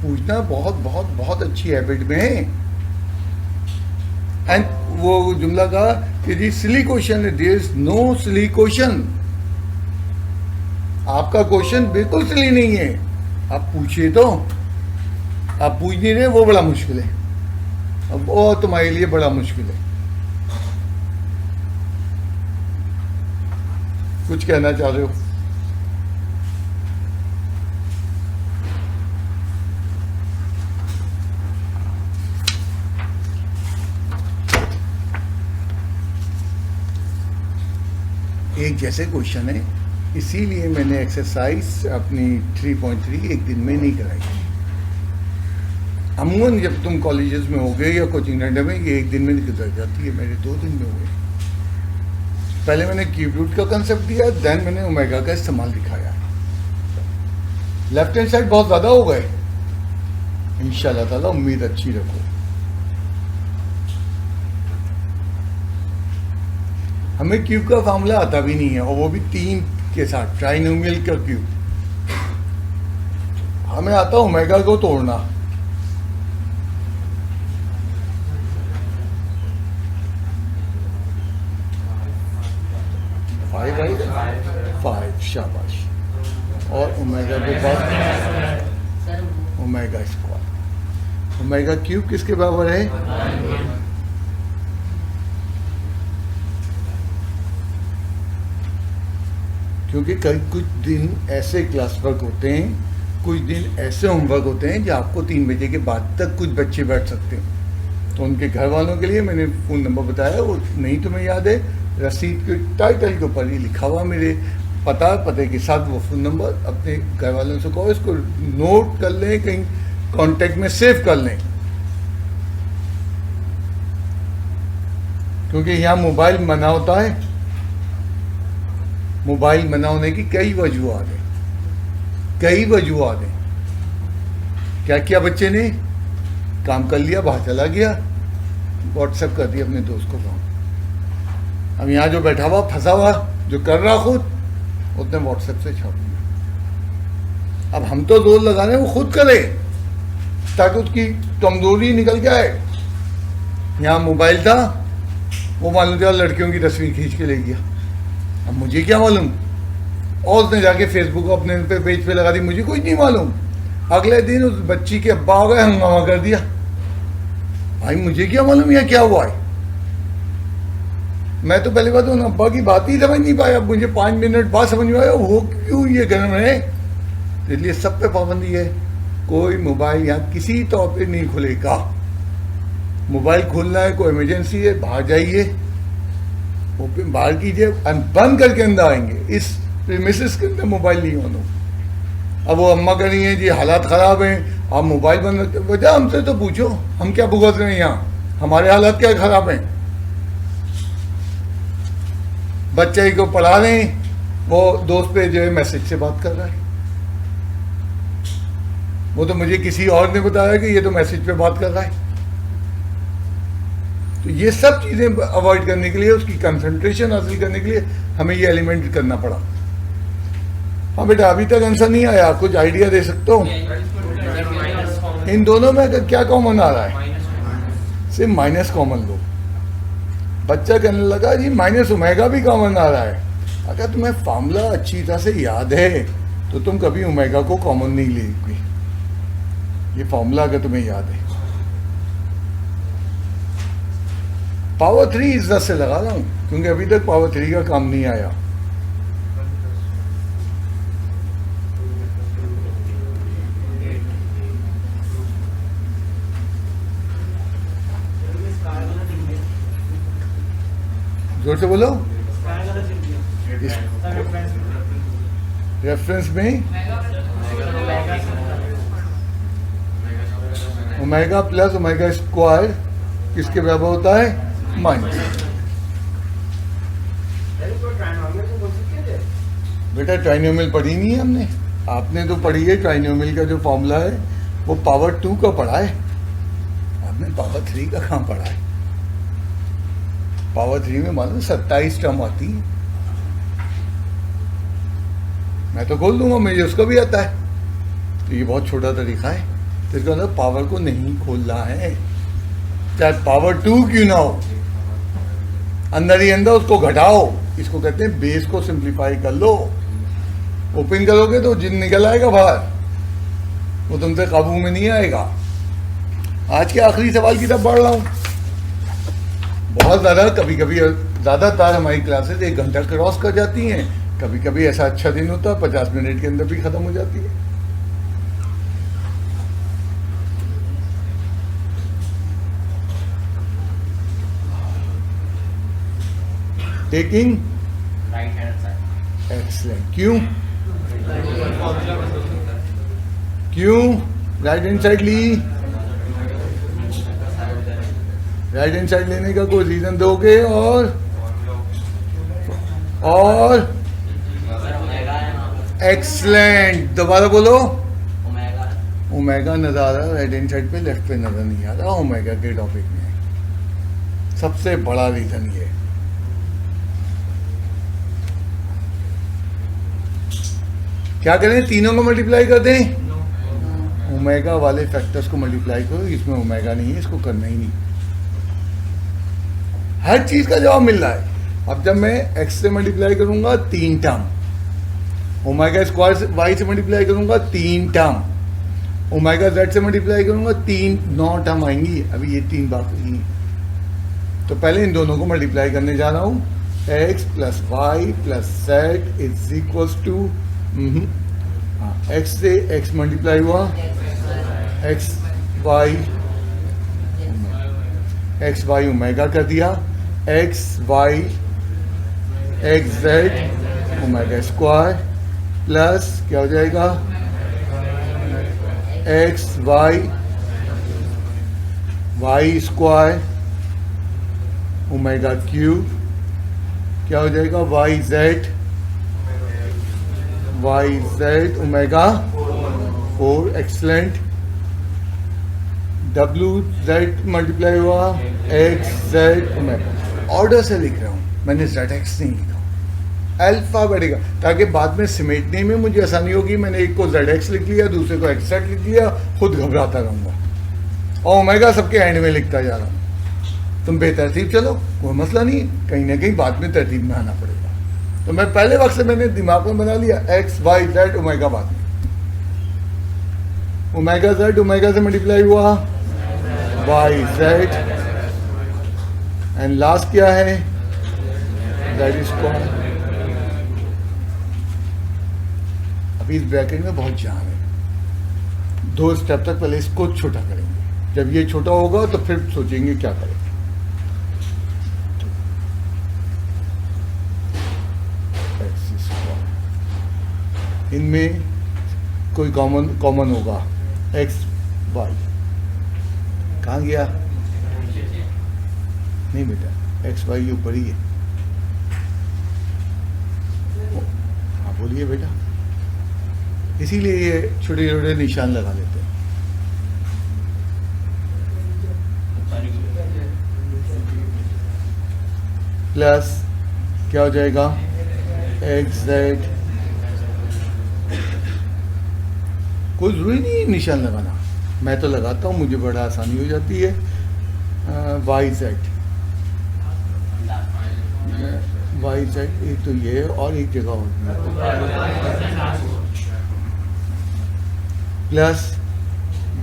पूछना बहुत बहुत बहुत अच्छी हैबिट में है। एंड वो जुमला कहा कि जी सिली क्वेश्चन है, there is no silly question. आपका क्वेश्चन बिल्कुल सिली नहीं है, आप पूछिए तो, आप पूछ नहीं रहे, वो बड़ा मुश्किल है। अब वो तुम्हारे लिए बड़ा मुश्किल है। कुछ कहना चाह रहे हो? एक जैसे क्वेश्चन है, इसीलिए मैंने एक्सरसाइज अपनी 3.3 एक दिन में नहीं कराई। अमूमन जब तुम कॉलेजेस में हो गए या कोचिंग सेंटर में, ये एक दिन में गुजर जाती है, मेरे 2 दिन में हुए। पहले मैंने क्यूब रूट का कंसेप्ट दिया, देन मैंने ओमेगा का इस्तेमाल दिखाया। लेफ्ट हैंड साइड बहुत ज़्यादा हो गए, इंशाल्लाह ताला उम्मीद अच्छी रखो। हमें क्यूब का फार्मूला आता भी नहीं है, और वो भी 3 के साथ, ट्राइनोमियल का क्यूब। हमें आता ओमेगा को तोड़ना। फाइव, शाबाश। और ओमेगा के पास ओमेगा स्क्वायर, ओमेगा क्यूब किसके बराबर है? क्योंकि कई कुछ दिन ऐसे क्लास वर्क होते हैं, कुछ दिन ऐसे होमवर्क होते हैं जो आपको 3 बजे के बाद तक कुछ बच्चे बैठ सकते हैं। तो उनके घर वालों के लिए मैंने फ़ोन नंबर बताया, वो नहीं तुम्हें याद है, रसीद के टाइटल के ऊपर ही लिखा हुआ मेरे पते के साथ वो फ़ोन नंबर। अपने घर वालों से कहो, इसको नोट कर लें, कहीं कांटेक्ट में सेव कर लें, क्योंकि यहाँ मोबाइल मना होता है। मोबाइल मना होने की कई वजूहत हैं, कई वजूहत हैं। क्या किया बच्चे ने? काम कर लिया, बाहर चला गया, व्हाट्सएप कर दिया अपने दोस्त को काम। अब यहाँ जो बैठा हुआ फंसा हुआ, जो कर रहा खुद, उसने व्हाट्सएप से छाप दिया। अब हम तो जोर लगा रहे हैं वो खुद करे, ताकि उसकी कमजोरी निकल के आए। यहाँ मोबाइल था, वो मालूम था लड़कियों की तस्वीर खींच के ले गया। अब मुझे क्या मालूम, और उसने जाके फेसबुक अपने पेज पे लगा दी, मुझे कुछ नहीं मालूम। अगले दिन उस बच्ची के अब्बा आ गए, हंगामा कर दिया। भाई मुझे क्या मालूम यह क्या हुआ है? मैं तो पहली बात उन अब्बा की बात ही समझ नहीं पाया। मुझे 5 मिनट बाद समझ में आया वो क्यों ये घर में है। इसलिए सब पे पाबंदी है, कोई मोबाइल यहाँ किसी तौर पे नहीं खुलेगा। मोबाइल खोलना है, कोई इमरजेंसी है, बाहर जाइए, ओपन बाहर कीजिए, बंद करके अंदर आएंगे। इस प्रीमिसेस के अंदर मोबाइल नहीं होना। अब वो अम्मा कह रही हैं जी हालात ख़राब हैं, आप मोबाइल बंद रखते, वजह हमसे तो पूछो, हम क्या भुगत रहे हैं यहाँ, हमारे हालात क्या ख़राब हैं। बच्चे को पढ़ा रहे हैं, वो दोस्त पे जो है मैसेज से बात कर रहा है। वो तो मुझे किसी और ने बताया कि ये तो मैसेज पे बात कर रहा है। तो ये सब चीज़ें अवॉइड करने के लिए, उसकी कंसंट्रेशन हासिल करने के लिए हमें ये एलिमेंट करना पड़ा। हाँ बेटा, अभी तक आंसर नहीं आया, कुछ आइडिया दे सकते हो? इन दोनों में क्या कॉमन आ रहा है? सिर्फ माइनस कॉमन लो। बच्चा कहने लगा जी माइनस ओमेगा भी कॉमन आ रहा है। अगर तुम्हें फार्मूला अच्छी तरह से याद है तो तुम कभी ओमेगा को कॉमन नहीं लेगी। ये फार्मूला अगर तुम्हें याद है, पावर 3 इस 10 से लगा रहा हूँ क्योंकि अभी तक पावर 3 का काम नहीं आया। जोर से बोलो। इस रेफरेंस में ओमेगा प्लस ओमेगा स्क्वायर किसके बराबर होता है? माइनस। बेटा ट्राइनोमियल पढ़ी नहीं है हमने? आपने तो पढ़ी है ट्राइनोमियल का जो फॉर्मूला है वो पावर 2 का पढ़ा है, आपने पावर 3 का कहाँ पढ़ा है? पावर 3 में मालूम 27 टर्म आती है। मैं तो खोल दूंगा, मुझे उसका भी आता है। तो ये बहुत छोटा तरीका है। तो इसका मतलब पावर को नहीं खोलना है, चाहे पावर 2 क्यों ना हो, अंदर ही अंदर उसको घटाओ। इसको कहते हैं बेस को सिंप्लीफाई कर लो। ओपन करोगे तो जिन निकल आएगा बाहर, वो तुमसे काबू में नहीं आएगा। आज के आखिरी सवाल की तरफ बढ़ रहा हूँ। बहुत ज़्यादा कभी कभी ज़्यादातर हमारी क्लासेस 1 घंटा क्रॉस कर जाती हैं। कभी कभी ऐसा अच्छा दिन होता है 50 मिनट के अंदर भी ख़त्म हो जाती है। Taking right hand side. Excellent. क्यों क्यों राइट हैंड साइड ली? राइट हैंड साइड लेने का कोई रीजन दोगे? और एक्सलेंट। दोबारा बोलो। ओमेगा नजर आ रहा है राइट हैंड साइड पे, लेफ्ट पे नजर नहीं आ रहा। ओमेगा के टॉपिक में सबसे बड़ा रीजन ये। क्या करें? तीनों को मल्टीप्लाई कर दें। ओमेगा वाले फैक्टर्स को मल्टीप्लाई करो। इसमें ओमेगा नहीं है, इसको करना ही नहीं। हर चीज का जवाब मिल रहा है। अब जब मैं x से मल्टीप्लाई करूंगा 3 टर्म, ओमेगा स्क्वायर y से मल्टीप्लाई करूंगा 3 टर्म, ओमेगा z से मल्टीप्लाई करूंगा 9 टर्म आएंगी। अभी ये 3 बात हुई। तो पहले इन दोनों को मल्टीप्लाई करने जा रहा हूं। x plus Y plus Z is equals to x से x मल्टीप्लाई हुआ, एक्स वाई ओमेगा कर दिया, X Y X Z omega square plus क्या हो जाएगा? X Y Y square omega cube क्या हो जाएगा? Y Z omega 4। Excellent. W Z multiply हुआ एक्स जेड ओमेगा। ऑर्डर से लिख रहा हूँ, मैंने जेड एक्स नहीं लिखा, अल्फा बढ़ेगा ताकि बाद में समेटने में मुझे आसानी होगी। मैंने एक को जेड एक्स लिख लिया, दूसरे को एक्स जेड लिख लिया, खुद घबराता रहूँगा और ओमेगा सबके एंड में लिखता जा रहा हूँ। तुम बेतरतीब चलो, कोई मसला नहीं है, कहीं ना कहीं बाद में तरतीब में आना पड़ेगा। तो मैं पहले वक्त से मैंने दिमाग में बना लिया एक्स वाई जेड ओमेगा बाद में। ओमेगा जेड ओमेगा से मल्टीप्लाई हुआ वाई जेड एंड लास्ट क्या है? Z square. अभी इस ब्रैकेट में बहुत जान है। 2 स्टेप तक पहले इसको छोटा करेंगे, जब ये छोटा होगा तो फिर सोचेंगे क्या करें। इनमें कोई कॉमन होगा एक्स वाई। कहाँ गया? नहीं बेटा, एक्स वाई ऊपर ही है। हाँ बोलिए बेटा। इसीलिए ये छोटे छोटे निशान लगा लेते हैं। प्लस क्या हो जाएगा? X Z. कोई जरूरी नहीं है निशान लगाना, मैं तो लगाता हूँ, मुझे बड़ा आसानी हो जाती है। वाई जेड एक तो ये है और एक जगह और प्लस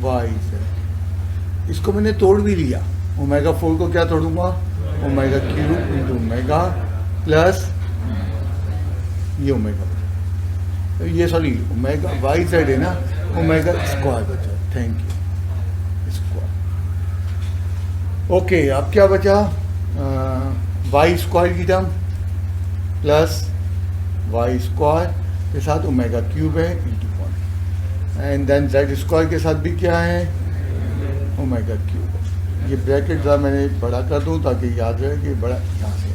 वाई जेड। इसको मैंने तोड़ भी लिया। ओमेगा 4 को क्या तोड़ूंगा? Omega cube into omega plus ये ओमेगा, ये सॉरी ओमेगा वाई साइड है ना, ओमेगा स्क्वायर बचा, थैंक यू स्क्वायर। ओके, अब क्या बचा, वाई स्क्वायर की टर्म प्लस वाई स्क्वायर के साथ ओमेगा क्यूब है into one, and then Z square के साथ भी क्या है, ओमेगा क्यूब है। ये ब्रैकेट ज़रा मैंने बड़ा कर दूं ताकि याद रहे कि बड़ा यहाँ से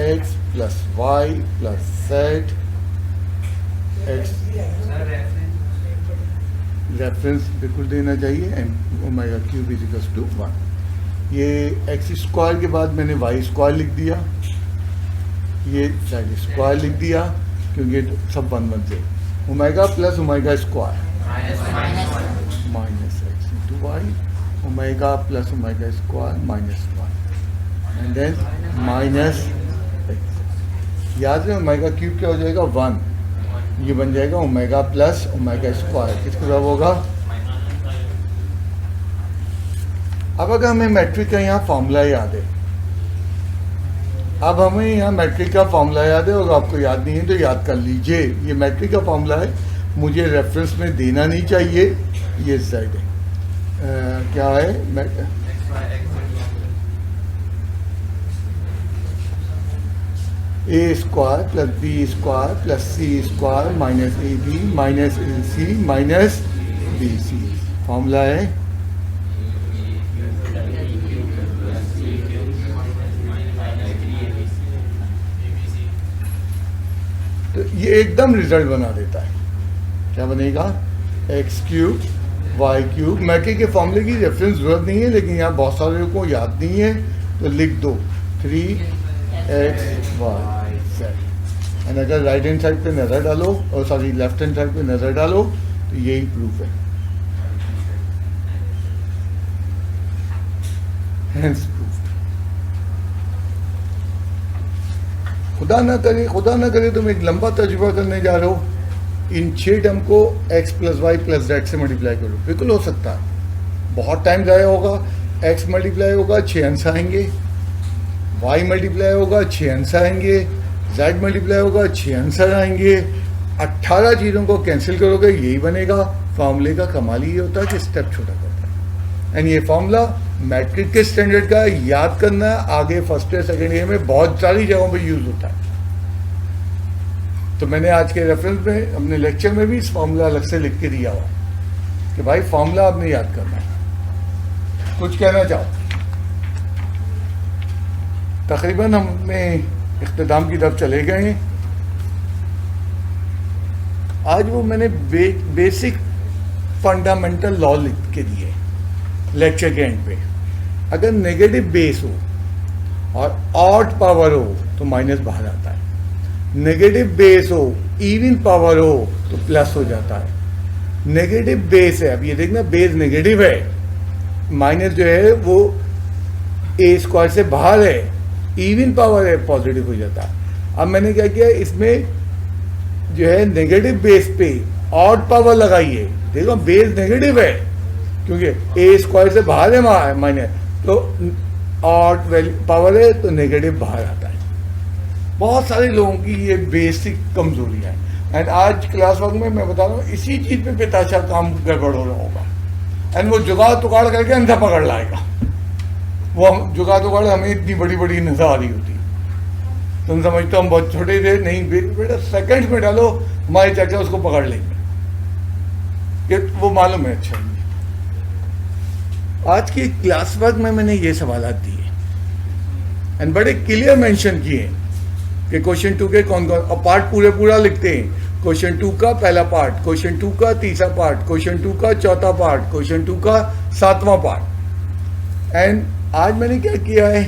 X plus Y plus Z X, reference बिल्कुल देना चाहिए, and omega cube is equals to 1। ये एक्स स्क्वायर के बाद मैंने वाई स्क्वायर लिख दिया, ये जेड स्क्वायर लिख दिया क्योंकि सब 1 1 से, omega plus omega square minus X into Y, omega plus omega square minus 1, and then minus X. याद रहे ओमेगा क्यूब क्या हो जाएगा 1, ये बन जाएगा ओमेगा प्लस ओमेगा स्क्वायर, किसके बराबर होगा। अब अगर हमें मैट्रिक का यहाँ फॉर्मूला याद है, अब हमें यहाँ मैट्रिक का फॉर्मूला याद है, और आपको याद नहीं है तो याद कर लीजिए। ये मैट्रिक का फॉर्मूला है, मुझे रेफरेंस में देना नहीं चाहिए, ये साइड है क्या है, A square plus B square plus C square minus A B minus A C minus B C, formula है तो ये एकदम रिजल्ट बना देता है। क्या बनेगा, X cube Y cube. Matric के फॉर्मूले की रेफरेंस जरूरत नहीं है, लेकिन यहाँ बहुत सारे लोगों को याद नहीं है तो लिख दो 3x y z, एंड अगर राइट हैंड साइड पे नज़र डालो और सॉरी लेफ्ट हैंड साइड पे नज़र डालो तो यही प्रूफ है, हेंस प्रूफ। खुदा ना करे तुम एक लंबा तजुर्बा करने जा रहे हो, इन 6 टर्म को x plus Y plus Z से मल्टीप्लाई करो, बिल्कुल हो सकता है, बहुत टाइम ज़ाया होगा, x मल्टीप्लाई होगा 6 आंसर आएंगे, y मल्टीप्लाई होगा 6 आंसर आएंगे, z मल्टीप्लाई होगा 6 आंसर आएंगे, 18 चीज़ों को कैंसिल करोगे यही बनेगा। फॉर्मूले का कमाल ही होता है कि स्टेप छोटा करता है, एंड ये फॉर्मूला मैट्रिक के स्टैंडर्ड का याद करना है, आगे फर्स्ट ईयर सेकेंड ईयर में बहुत सारी जगहों पे यूज होता है। तो मैंने आज के रेफरेंस में अपने लेक्चर में भी इस फॉर्मूला अलग से लिख के दिया हुआ कि भाई फॉर्मूला आपने याद करना है। कुछ कहना चाहो? तकरीबन हमने इख्तिताम की तरफ चले गए हैं। आज वो मैंने बेसिक फंडामेंटल लॉ लिख के दिए लेक्चर के एंड पे। अगर नेगेटिव बेस हो और ऑड पावर हो तो माइनस बाहर आता है, नेगेटिव बेस हो इवन पावर हो तो प्लस हो जाता है। नेगेटिव बेस है, अब ये देखना बेस नेगेटिव है, माइनस जो है वो ए स्क्वायर से बाहर है, इवन पावर है पॉजिटिव हो जाता है। अब मैंने क्या किया, इसमें जो है नेगेटिव बेस पे ऑड पावर लगाई है, देखो बेस नेगेटिव है क्योंकि ए स्क्वायर से बाहर है माइनस, तो ऑड पावर है तो नेगेटिव बाहर आता है। बहुत सारे लोगों की ये बेसिक कमजोरियां हैं, एंड आज क्लास वर्क में मैं बता रहा हूँ इसी चीज पे बेताशा काम गड़बड़ हो रहा होगा, एंड वो जुगाड़ तुगाड़ करके अंधा पकड़ लाएगा। वो जुगाड़ तुगाड़ हमें इतनी बड़ी बड़ी नजर आ रही होती, तुम समझते हो हम बहुत छोटे थे, नहीं बेटा सेकंड्स में डालो हमारे चाचा उसको पकड़ लेंगे, ये वो मालूम है। अच्छा, आज की क्लास वर्क में मैंने ये सवालात दिए एंड बड़े क्लियर मेंशन किए कि क्वेश्चन 2 के कौन कौन, और पार्ट पूरा लिखते हैं। क्वेश्चन 2 का पहला पार्ट, क्वेश्चन 2 का तीसरा पार्ट, क्वेश्चन 2 का चौथा पार्ट, क्वेश्चन 2 का 7वां पार्ट। एंड आज मैंने क्या किया है,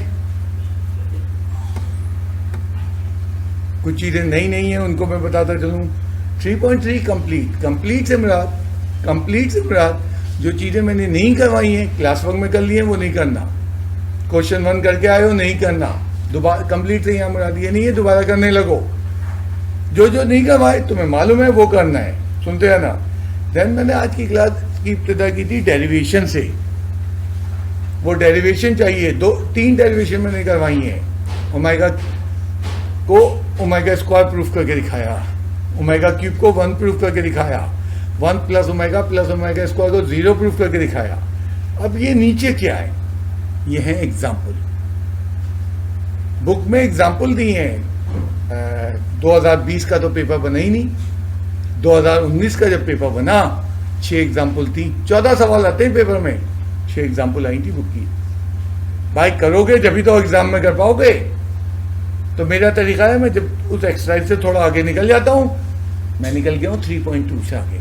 कुछ चीजें नई नहीं है उनको मैं बताता चलूं। 3.3 कंप्लीट से मुराद जो चीजें मैंने नहीं करवाई हैं क्लास वर्क में कर ली हैं वो नहीं करना, क्वेश्चन 1 करके आए हो नहीं करना, दोबारा कंप्लीट से यहाँ मुराद ये नहीं है दोबारा करने लगो, जो नहीं करवाए तुम्हें मालूम है वो करना है, सुनते हैं ना। देन मैंने आज की क्लास की इब्तिदा की थी डेरिवेशन से, वो डेरिवेशन चाहिए, 3 डेरिवेशन मैंने करवाई हैं। ओमेगा को ओमेगा स्क्वायर प्रूफ करके दिखाया, ओमेगा क्यूब को 1 प्रूफ करके दिखाया, 1 प्लस ओमेगा स्क्वायर को 0 प्रूफ करके दिखाया। अब ये नीचे क्या है, ये है एग्जाम्पल। बुक में एग्जाम्पल दिए हैं। 2020 का तो पेपर बना ही नहीं, 2019 का जब पेपर बना 6 एग्जाम्पल थी, 14 सवाल आते हैं पेपर में, 6 एग्जाम्पल आई थी बुक की। भाई करोगे जब भी तो एग्जाम में कर पाओगे। तो मेरा तरीका है, मैं जब उस एक्सरसाइज से थोड़ा आगे निकल जाता हूं, मैं निकल गया हूं 3.2 से आगे,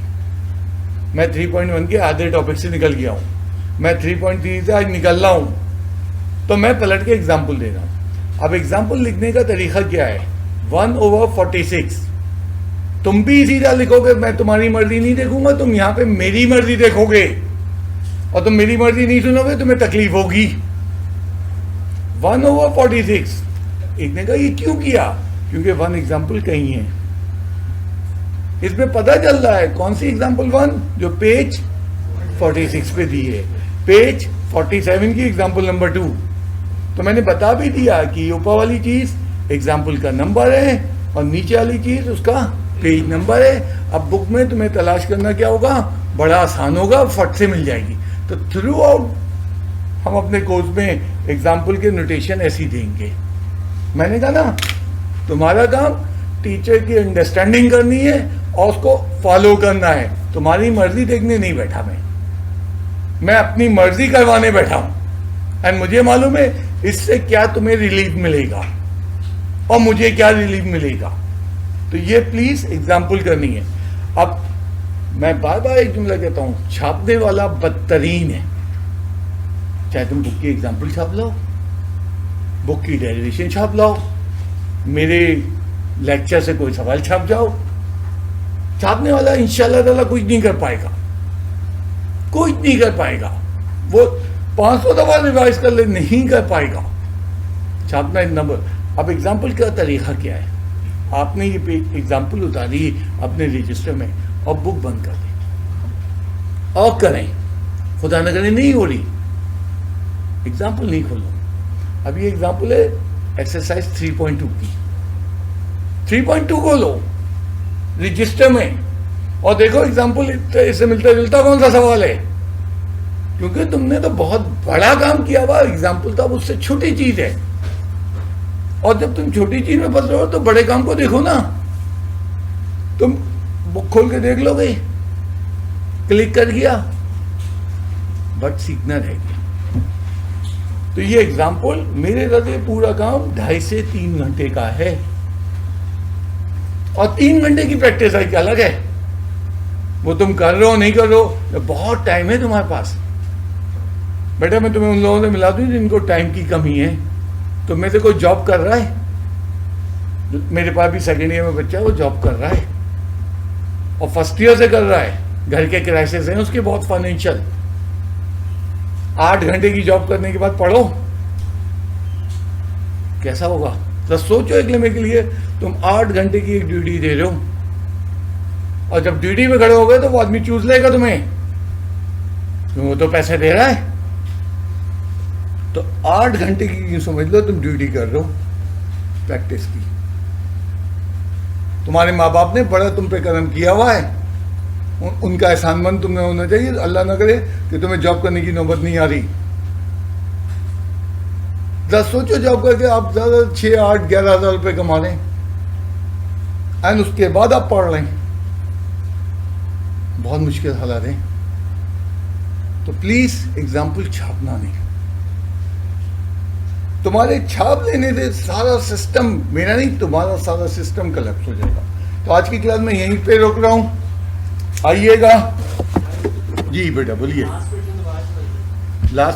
मैं 3.1 के आधे टॉपिक से निकल गया हूं, मैं 3.3 से आज निकल रहा हूं, तो मैं पलट के एग्जाम्पल दे रहा हूं। अब एग्जाम्पल लिखने का तरीका क्या है, 1/46। तुम भी इसी तरह लिखोगे, मैं तुम्हारी मर्जी नहीं देखूंगा, तुम यहां पे मेरी मर्जी देखोगे, और तुम मेरी मर्जी नहीं सुनोगे, तुम्हें तकलीफ होगी। 1/46। एक ने कहा ये क्यों किया, क्योंकि 1 एग्जाम्पल कहीं है। इसमें पता चल रहा है कौन सी एग्जाम्पल 1 जो पेज 46 पे दी है, पेज 47 की एग्जाम्पल नंबर 2। तो मैंने बता भी दिया कि ऊपर वाली चीज एग्जाम्पल का नंबर है और नीचे वाली चीज उसका पेज नंबर है। अब बुक में तुम्हें तलाश करना क्या होगा, बड़ा आसान होगा, फट से मिल जाएगी। तो थ्रू आउट हम अपने कोर्स में एग्जाम्पल के नोटेशन ऐसे ही देंगे। मैंने कहा ना, तुम्हारा काम टीचर की अंडरस्टैंडिंग करनी है और उसको फॉलो करना है। तुम्हारी मर्जी देखने नहीं बैठा मैं अपनी मर्जी करवाने बैठा हूं। एंड मुझे मालूम है इससे क्या तुम्हें रिलीफ मिलेगा और मुझे क्या रिलीफ मिलेगा। तो ये प्लीज एग्जाम्पल करनी है। अब मैं बार बार एक जुमला कहता हूं, छापने वाला बदतरीन है। चाहे तुम बुक की एग्जाम्पल छाप लो, बुक की डेरिवेशन छाप लाओ, मेरे लेक्चर से कोई सवाल छाप जाओ, छापने वाला इंशाल्लाह ताला कुछ नहीं कर पाएगा, कुछ नहीं कर पाएगा। वो 500 दफा रिवाइज कर ले, नहीं कर पाएगा। छापना एक नंबर। अब एग्जाम्पल का तरीका क्या है, आपने ये पेज एग्जाम्पल उतारी अपने रजिस्टर में और बुक बंद कर दी और करें, खुदा न करे नहीं हो रही, एग्जाम्पल नहीं खोलो। अब ये एग्जाम्पल है एक्सरसाइज 3.2 की। 3.2 को लो रजिस्टर में और देखो एग्जाम्पल इससे मिलता जुलता कौन सा सवाल है, क्योंकि तुमने तो बहुत बड़ा काम किया हुआ, एग्जाम्पल तो अब उससे छोटी चीज है। और जब तुम छोटी चीज में फंस रहे हो तो बड़े काम को देखो ना। तुम बुक खोल के देख लोगे, क्लिक कर दिया, बट सीखना रह गया। तो ये एग्जाम्पल मेरे रजे पूरा काम 2.5 से 3 घंटे का है, और 3 घंटे की प्रैक्टिस है क्या अलग है। वो तुम कर रहे हो नहीं कर रहे हो, तो बहुत टाइम है तुम्हारे पास। बेटा मैं तुम्हें उन लोगों से मिला दूं जिनको टाइम की कमी है। तो में से कोई जॉब कर रहा है, मेरे पास भी 2nd ईयर में बच्चा है, वो जॉब कर रहा है और 1st ईयर से कर रहा है। घर के क्राइसिस हैं उसके बहुत फाइनेंशियल। 8 घंटे की जॉब करने के बाद पढ़ो, कैसा होगा। तो सोचो एक लम्हे के लिए तुम 8 घंटे की एक ड्यूटी दे रहे हो, और जब ड्यूटी में खड़े हो गए तो वो आदमी चूज लेगा तुम्हें, वो तो पैसे दे रहा है। तो 8 घंटे की समझ लो तुम ड्यूटी कर रहे हो प्रैक्टिस की। तुम्हारे माँ बाप ने बड़ा तुम पे कर्म किया हुआ है, उनका एहसानमंद तुम्हें होना चाहिए। अल्लाह ना करे कि तुम्हें जॉब करने की नौबत नहीं आ रही। सोचो जॉब करके आप ज्यादा 6, 8, 11 हज़ार रुपये कमा लें एंड उसके बाद आप पढ़ लें, बहुत मुश्किल हालात हैं। तो प्लीज एग्जाम्पल छापना नहीं। तुम्हारे छाप लेने से सारा सिस्टम, मेरा नहीं तुम्हारा सारा सिस्टम कलेप्स हो जाएगा। तो आज की क्लास में यहीं पे रोक रहा हूं, आइएगा। जी बेटा बोलिए। लास्ट